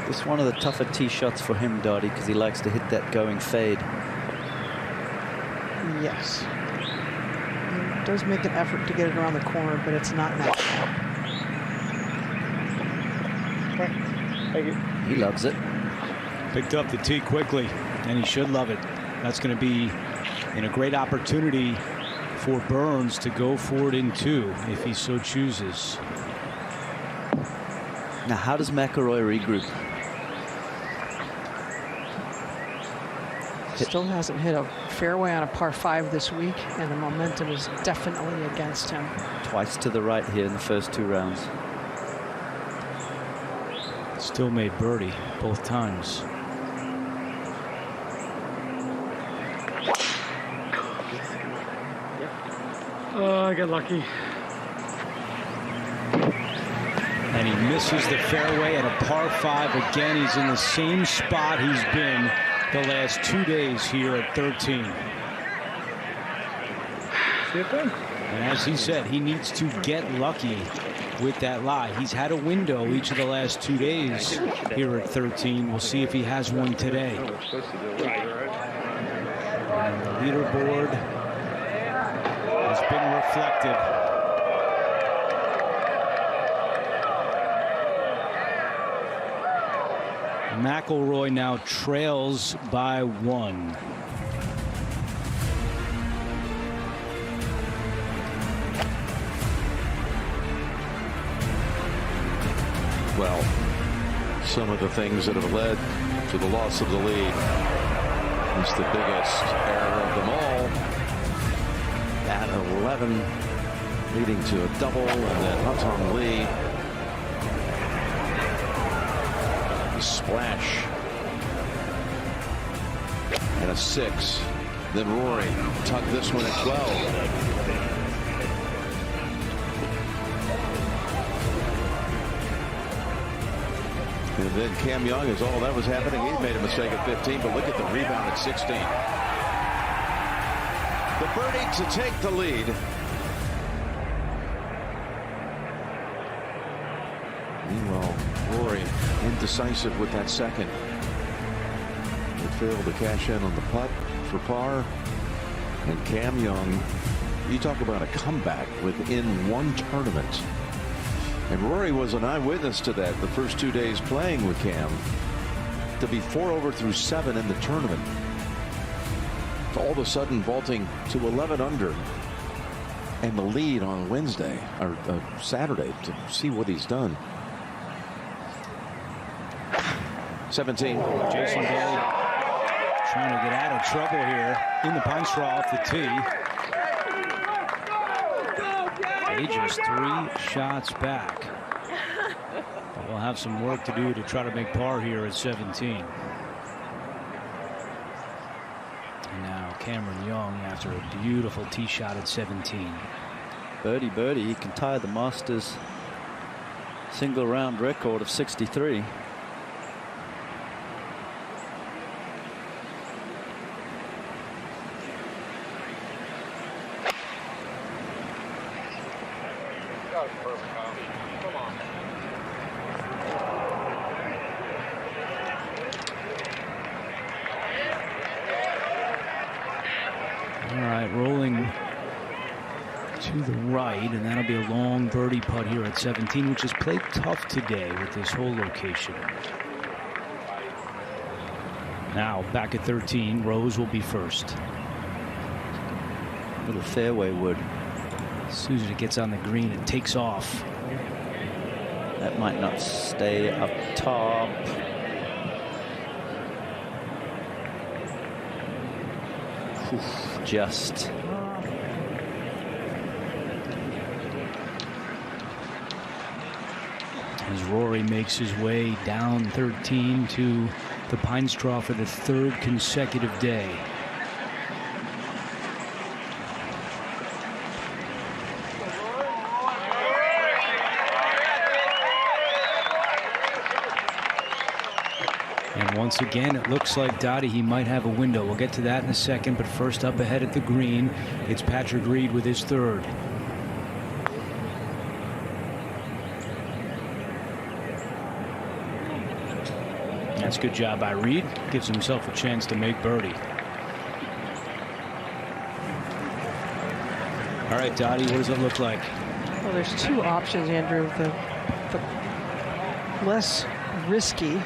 It's one of the tougher tee shots for him, Dottie, because he likes to hit that going fade. Yes. He does make an effort to get it around the corner, but it's not natural. He loves it. Picked up the tee quickly, and he should love it. That's going to be in a great opportunity for Burns to go for it in 2 if he so chooses. Now, how does McIlroy regroup? Still hasn't hit a fairway on a par 5 this week, and the momentum is definitely against him. Twice to the right here in the first 2 rounds. Still made birdie both times. I got lucky. And he misses the fairway at a par 5 again. He's in the same spot he's been the last 2 days here at 13. And as he said, he needs to get lucky with that lie. He's had a window each of the last 2 days here at 13. We'll see if he has one today. And the leaderboard has been reflected. McIlroy now trails by 1. Well, some of the things that have led to the loss of the lead. It's the biggest error of them all. At 11, leading to a double, and then Haotong Li. A splash. And a 6. Then Rory tucked this one at 12. And then Cam Young is all that was happening. He made a mistake at 15, but look at the rebound at 16. The birdie to take the lead. Meanwhile, Rory indecisive with that second. He failed to cash in on the putt for par. And Cam Young, you talk about a comeback within one tournament. And Rory was an eyewitness to that the first 2 days playing with Cam. To be 4 over through 7 in the tournament. To all of a sudden vaulting to 11 under. And the lead on Wednesday or Saturday to see what he's done. 17. Jason Day trying to get out of trouble here in the pine straw off the tee. They just 3 shots back. But we'll have some work to do to try to make par here at 17. And now Cameron Young after a beautiful tee shot at 17. Birdie, birdie, he can tie the Masters single round record of 63. And that'll be a long birdie putt here at 17, which is played tough today with this whole location. Now back at 13, Rose will be first. Little fairway wood. As soon as it gets on the green, it takes off. That might not stay up top. Oof, just. As Rory makes his way down 13 to the pine straw for the 3rd consecutive day. And once again, it looks like Dottie, he might have a window. We'll get to that in a second, but first up ahead at the green, it's Patrick Reed with his 3rd. That's a good job by Reed. Gives himself a chance to make birdie. All right, Dottie, what does it look like? Well, there's 2 options, Andrew. The less risky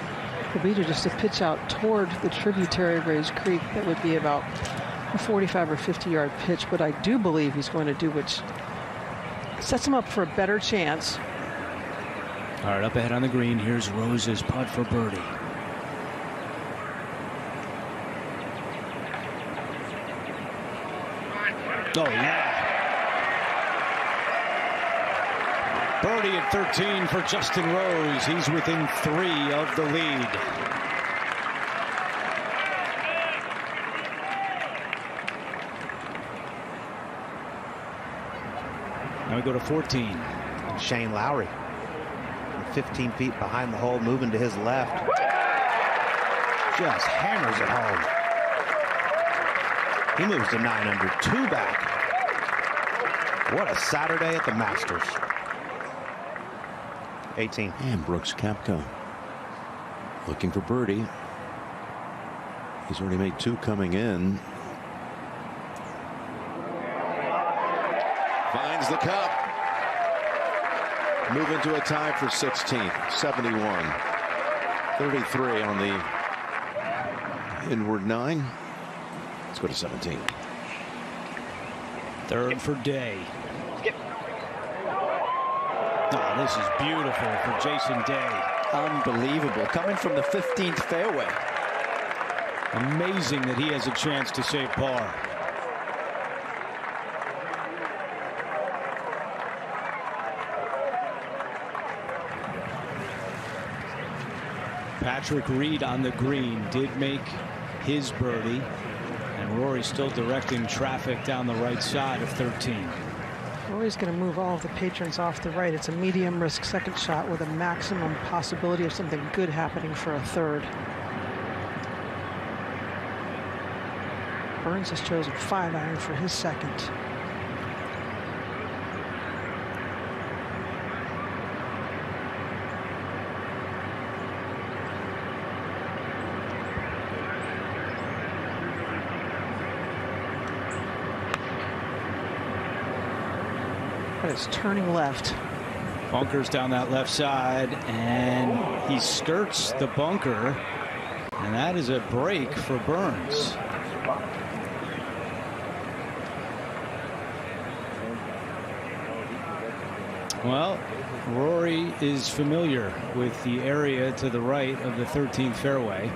would be just to pitch out toward the tributary of Rays Creek. That would be about a 45 or 50-yard pitch. But I do believe he's going to do, which sets him up for a better chance. All right, up ahead on the green. Here's Rose's putt for birdie. Oh, yeah. Birdie at 13 for Justin Rose. He's within 3 of the lead. Now we go to 14. Shane Lowry, 15 feet behind the hole, moving to his left. Just hammers it home. He moves to 9 under, 2 back. What a Saturday at the Masters. 18. And Brooks Koepka looking for birdie. He's already made 2 coming in. Finds the cup. Moving to a tie for 16th. 71. 33 on the inward 9. Let's go to 17. 3rd for Day. Oh, Oh, this is beautiful for Jason Day. Unbelievable. Coming from the 15th fairway. Amazing that he has a chance to save par. Patrick Reed on the green did make his birdie, and Rory still directing traffic down the right side of 13. Rory's going to move all of the patrons off the right. It's a medium risk second shot with a maximum possibility of something good happening for a third. Burns has chosen 5-iron for his second. It's turning left. Bunkers down that left side, and he skirts the bunker, and that is a break for Burns. Well, Rory is familiar with the area to the right of the 13th fairway.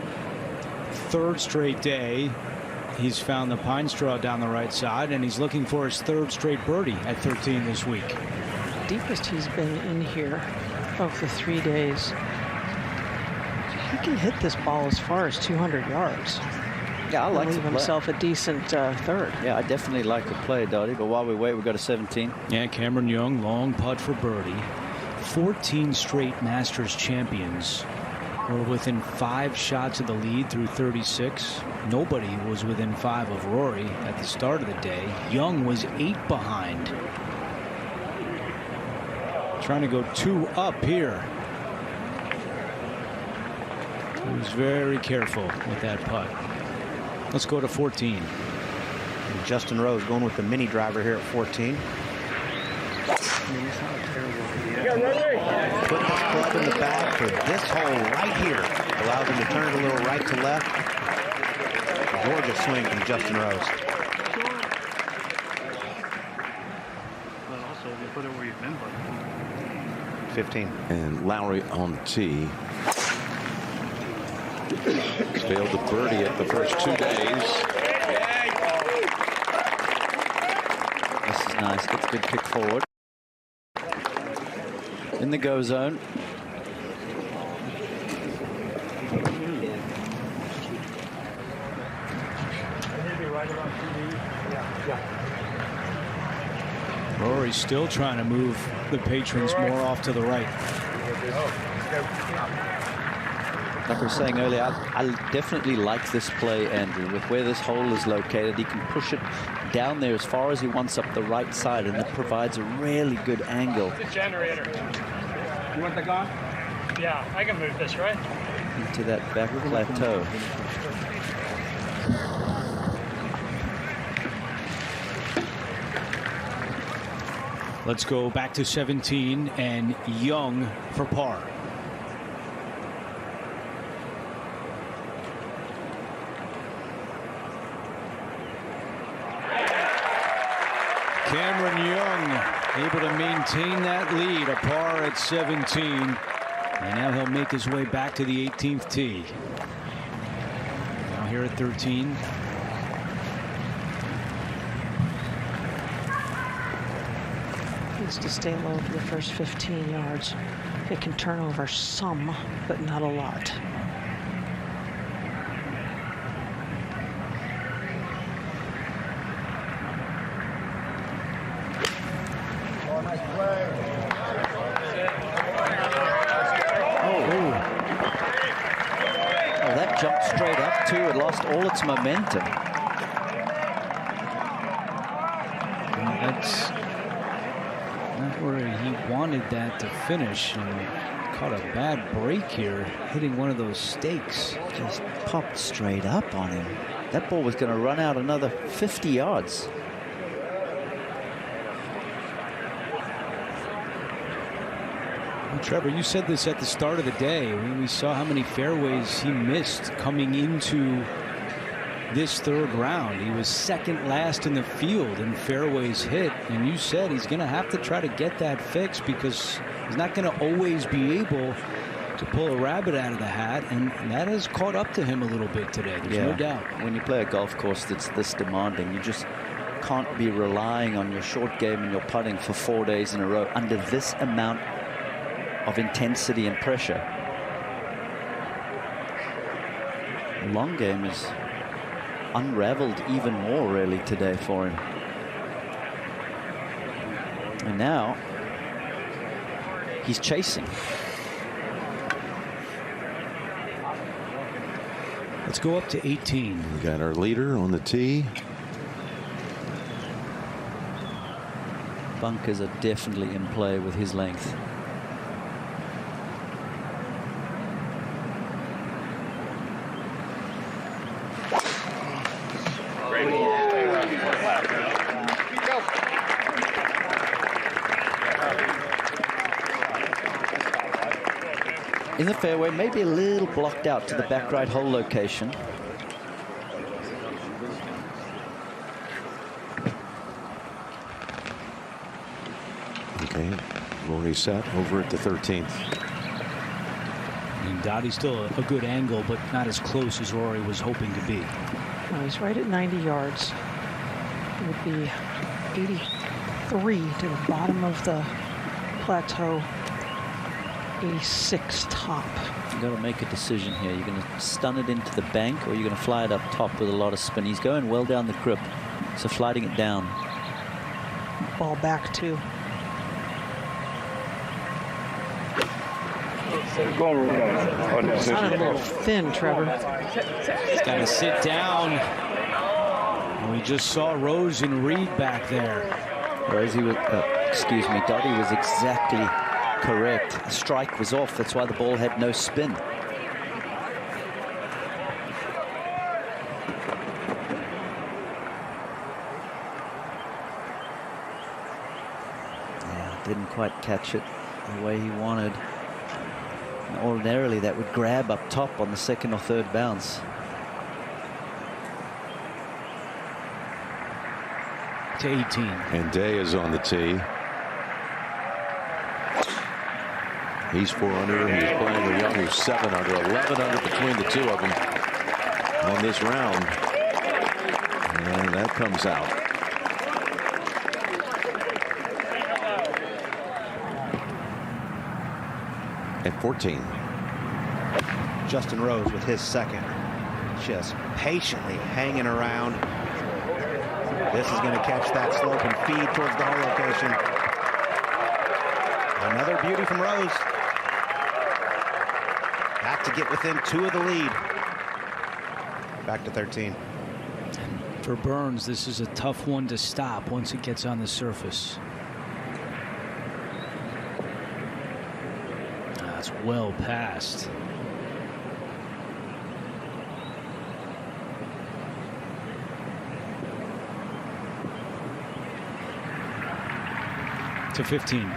Third straight day he's found the pine straw down the right side, and he's looking for his third straight birdie at 13 this week. Deepest he's been in here of the 3 days. He can hit this ball as far as 200 yards. Yeah, I like to leave himself a decent third. Yeah, I definitely like the play, Dottie, but while we wait, we've got a 17. Yeah, Cameron Young, long putt for birdie. 14 straight Masters champions were within 5 shots of the lead through 36. Nobody was within 5 of Rory at the start of the day. Young was 8 behind. Trying to go 2 up here. He was very careful with that putt. Let's go to 14. And Justin Rose going with the mini driver here at 14. Putting his club in the bag for this hole right here. Allows him to turn it a little right to left. Gorgeous swing from Justin Rose. But also, if you put it where you've been putting. 15. And Lowry on the tee. Failed to birdie it the first 2 days. This is nice. Gets a good kick forward. In the go zone. Rory's still trying to move the patrons more off to the right. Like I was saying earlier, I definitely like this play, Andrew. With where this hole is located, he can push it down there as far as he wants up the right side, and that provides a really good angle. The generator. You want the gun? Yeah, I can move this, right? Into that back plateau. Let's go back to 17 and Young for par. Cameron Young able to maintain that lead, a par at 17, and now he'll make his way back to the 18th tee. Now here at 13. Needs to stay low for the first 15 yards. It can turn over some, but not a lot. Jumped straight up too. It lost all its momentum. That's not where he wanted that to finish, and caught a bad break here, hitting one of those stakes. Just popped straight up on him. That ball was going to run out another 50 yards. Trevor, you said this at the start of the day. We saw how many fairways he missed coming into this third round. He was second last in the field in fairways hit, and you said he's going to have to try to get that fixed because he's not going to always be able to pull a rabbit out of the hat, and that has caught up to him a little bit today. There's no doubt. When you play a golf course that's this demanding, you just can't be relying on your short game and your putting for 4 days in a row under this amount of intensity and pressure. The long game is unraveled even more really today for him. And now he's chasing. Let's go up to 18. We got our leader on the tee. Bunkers are definitely in play with his length. In the fairway, maybe a little blocked out to the back right hole location. Okay, Rory set over at the 13th. And Dottie's still a good angle, but not as close as Rory was hoping to be. Well, he's right at 90 yards. It would be 83 to the bottom of the plateau. 86 top. You've got to make a decision here. You're going to stun it into the bank, or you're going to fly it up top with a lot of spin. He's going well down the grip, so flighting it down. Ball back too. Sounded a little thin, Trevor. He's got to sit down. And we just saw Rose and Reed back there. Rosie was, excuse me, Dottie was exactly correct. The strike was off. That's why the ball had no spin. Yeah, didn't quite catch it the way he wanted. And ordinarily, that would grab up top on the second or third bounce. To 18. And Day is on the tee. He's 4 under. He's playing with Young, who's 7 under. 11 under between the two of them on this round. And that comes out. At 14. Justin Rose with his second. Just patiently hanging around. This is going to catch that slope and feed towards the hole location. Another beauty from Rose. Have to get within 2 of the lead. Back to 13. For Burns, this is a tough one to stop once it gets on the surface. That's well past. To 15.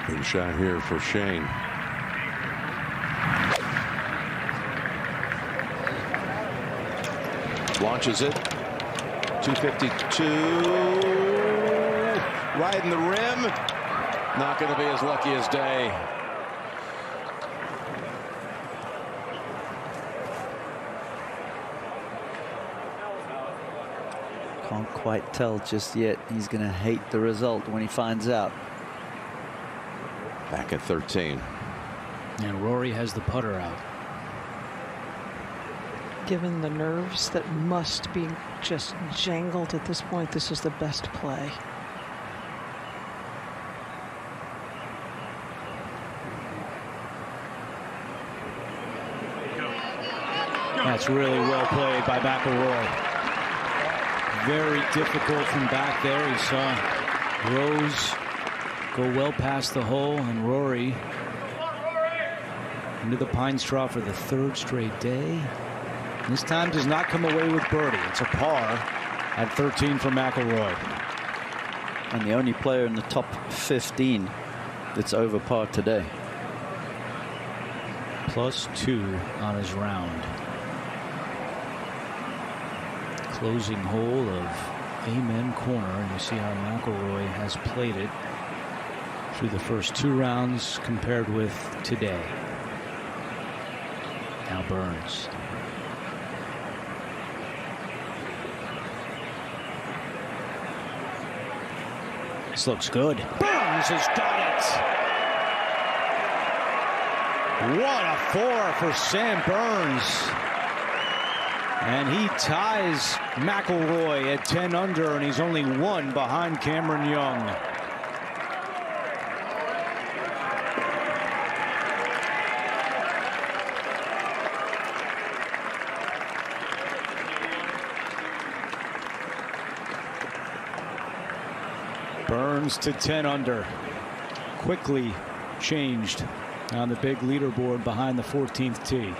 Good shot here for Shane. Launches it. 252. Right in the rim. Not going to be as lucky as Day. Can't quite tell just yet. He's going to hate the result when he finds out. Back at 13. And Rory has the putter out. Given the nerves that must be just jangled at this point, this is the best play. That's really well played by McIlroy. Very difficult from back there. He saw Rose go well past the hole, and Rory into the pine straw for the 3rd straight day. This time does not come away with birdie. It's a par at 13 for McIlroy. And the only player in the top 15 that's over par today. +2 on his round. Closing hole of Amen Corner, and you see how McIlroy has played it through the first 2 rounds compared with today. Now Burns. This looks good. Burns has got it. What a 4 for Sam Burns. And he ties McIlroy at 10 under, and he's only 1 behind Cameron Young. Burns to 10 under. Quickly changed on the big leaderboard behind the 14th tee.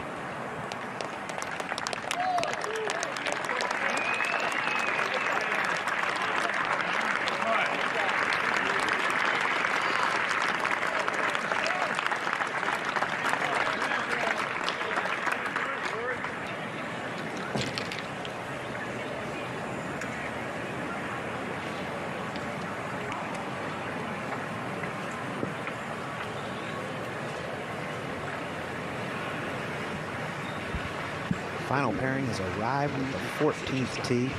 Final pairing has arrived at the 14th tee.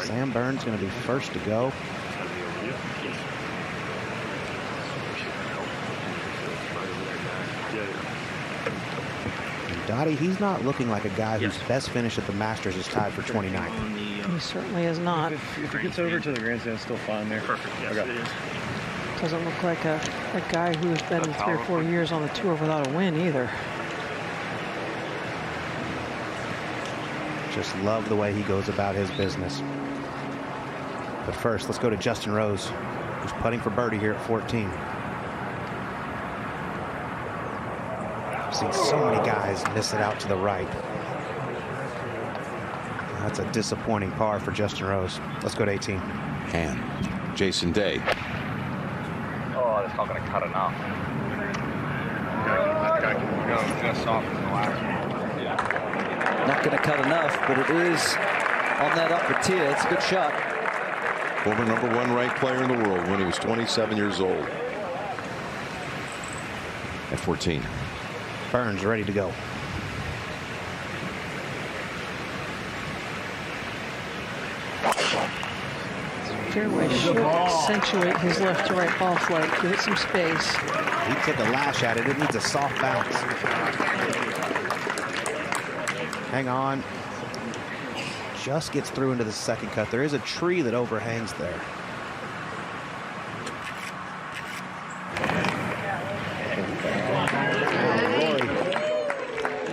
Sam Burns going to be first to go. And Dottie, he's not looking like a guy whose best finish at the Masters is tied for 29th. He certainly is not. If it gets over to the grandstand, it's still fine there. Perfect. Yes, okay. It is. Doesn't look like a guy who's been 3 or 4 years on the tour without a win either. Just love the way he goes about his business. But first, let's go to Justin Rose, who's putting for birdie here at 14. I've seen so many guys miss it out to the right. That's a disappointing par for Justin Rose. Let's go to 18. And Jason Day. Oh, that's not going to cut enough. That guy can go just off in the last. Not going to cut enough, but it is on that upper tier. It's a good shot. Former #1 ranked player in the world when he was 27 years old. At 14. Burns ready to go. Fairway should accentuate his left to right ball flight. Give it some space. He took a lash at it. It needs a soft bounce. Hang on. Just gets through into the second cut. There is a tree that overhangs there. Rory,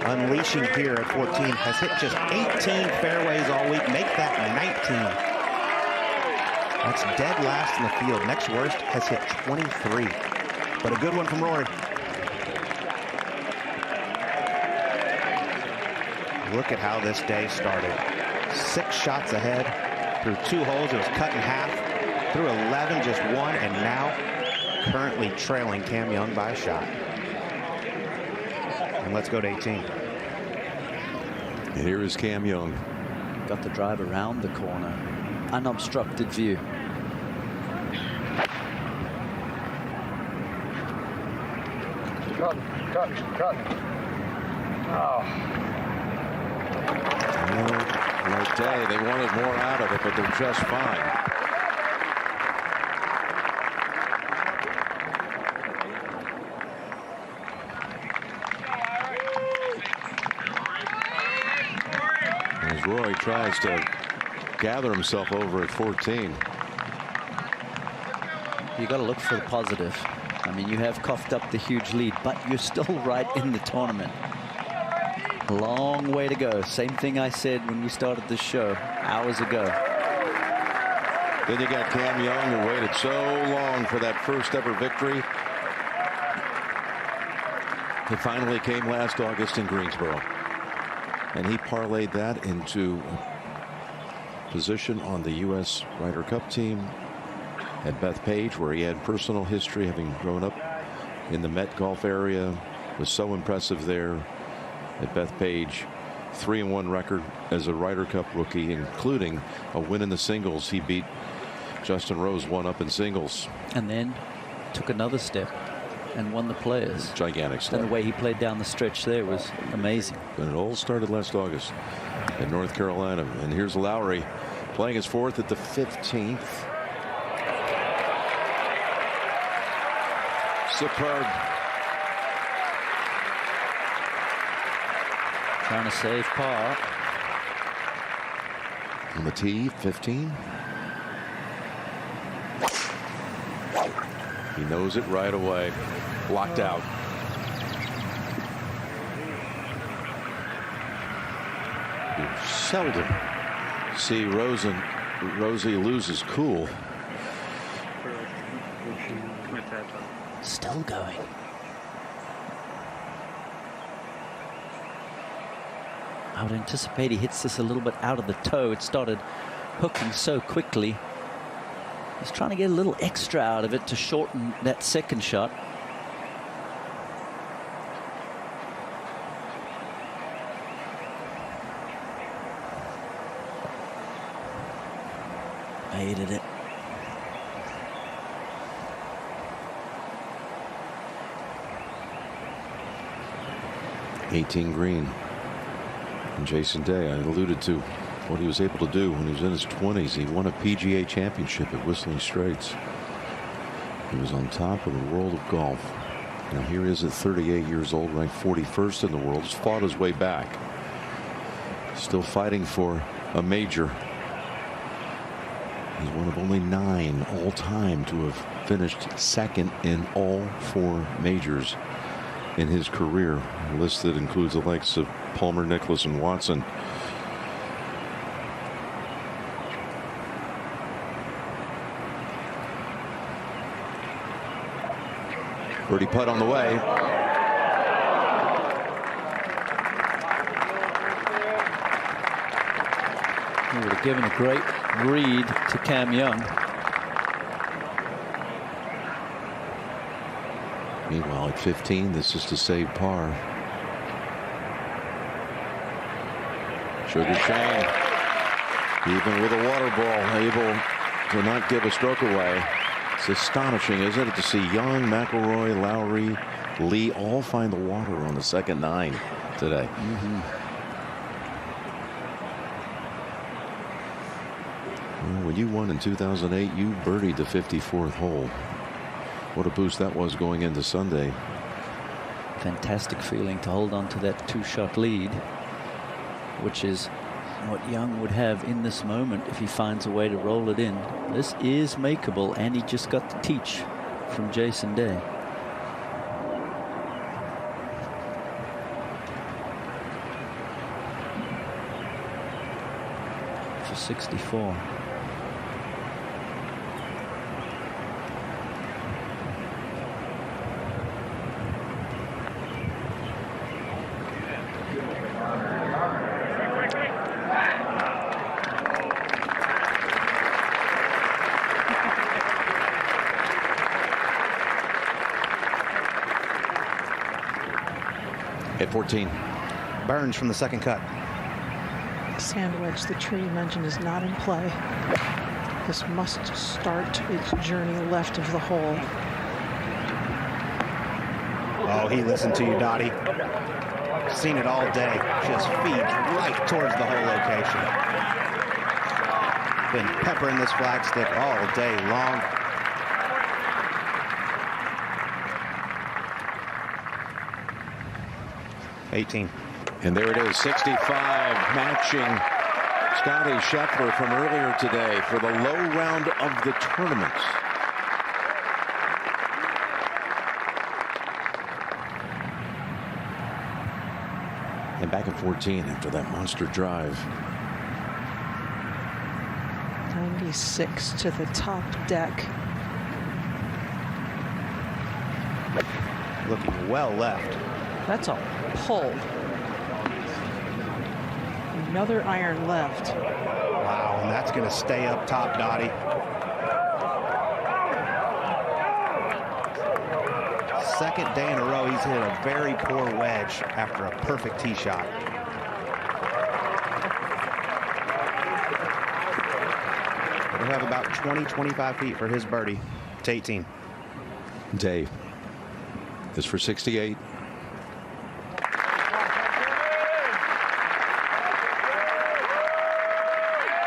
unleashing here at 14, has hit just 18 fairways all week. Make that 19. That's dead last in the field. Next worst has hit 23. But a good one from Rory. Look at how this day started. 6 shots ahead through 2 holes. It was cut in half. Through 11, just 1, and now currently trailing Cam Young by a shot. And let's go to 18. And here is Cam Young. Got the drive around the corner. Unobstructed view. Cut. Oh. Right day. They wanted more out of it, but they're just fine. As Roy tries to gather himself over at 14. You got to look for the positive. I mean, you have coughed up the huge lead, but you're still right in the tournament. A long way to go. Same thing I said when we started this show hours ago. Then you got Cam Young, who waited so long for that first ever victory. It finally came last August in Greensboro. And he parlayed that into a position on the U.S. Ryder Cup team at Bethpage, where he had personal history, having grown up in the Met Golf area. Was so impressive there at Bethpage. 3-1 record as a Ryder Cup rookie, including a win in the singles. He beat Justin Rose 1 up in singles. And then took another step and won the Players. Gigantic step. And the way he played down the stretch there was amazing. And it all started last August in North Carolina. And here's Lowry playing his 4th at the 15th. Superb. Trying to save par. On the tee, 15. He knows it right away. Blocked out. You seldom see Rosie lose his cool. Still going. I would anticipate he hits this a little bit out of the toe. It started hooking so quickly. He's trying to get a little extra out of it to shorten that second shot. Hated it. '18 green. And Jason Day, I alluded to what he was able to do when he was in his 20s. He won a PGA championship at Whistling Straits. He was on top of the world of golf. Now here he is at 38 years old, ranked 41st in the world. He's fought his way back. Still fighting for a major. He's one of only 9 all-time to have finished second in all 4 majors in his career. The list that includes the likes of Palmer, Nicklaus, and Watson. Birdie putt on the way. He would have given a great read to Cam Young. Meanwhile, at 15, this is to save par. Sugar Shane, even with a water ball, able to not give a stroke away. It's astonishing, isn't it, to see Young, McIlroy, Lowry, Lee all find the water on the second 9 today. Well, when you won in 2008, you birdied the 54th hole. What a boost that was going into Sunday. Fantastic feeling to hold on to that 2-shot lead, which is what Young would have in this moment if he finds a way to roll it in. This is makeable, and he just got to teach from Jason Day. For 64. At 14. Burns from the second cut. Sand wedge, the tree you mentioned, is not in play. This must start its journey left of the hole. Oh, he listened to you, Dottie. Seen it all day. Just feeds right towards the hole location. Been peppering this flagstick all day long. '18. And there it is, 65, matching Scotty Scheffler from earlier today for the low round of the tournament. And back at 14 after that monster drive. 96 to the top deck. Looking well left. That's a pull. Another iron left. Wow, and that's going to stay up top, Dottie. Second day in a row, he's hit a very poor wedge after a perfect tee shot. He'll have about 20-25 feet for his birdie to 18. Dave is for 68.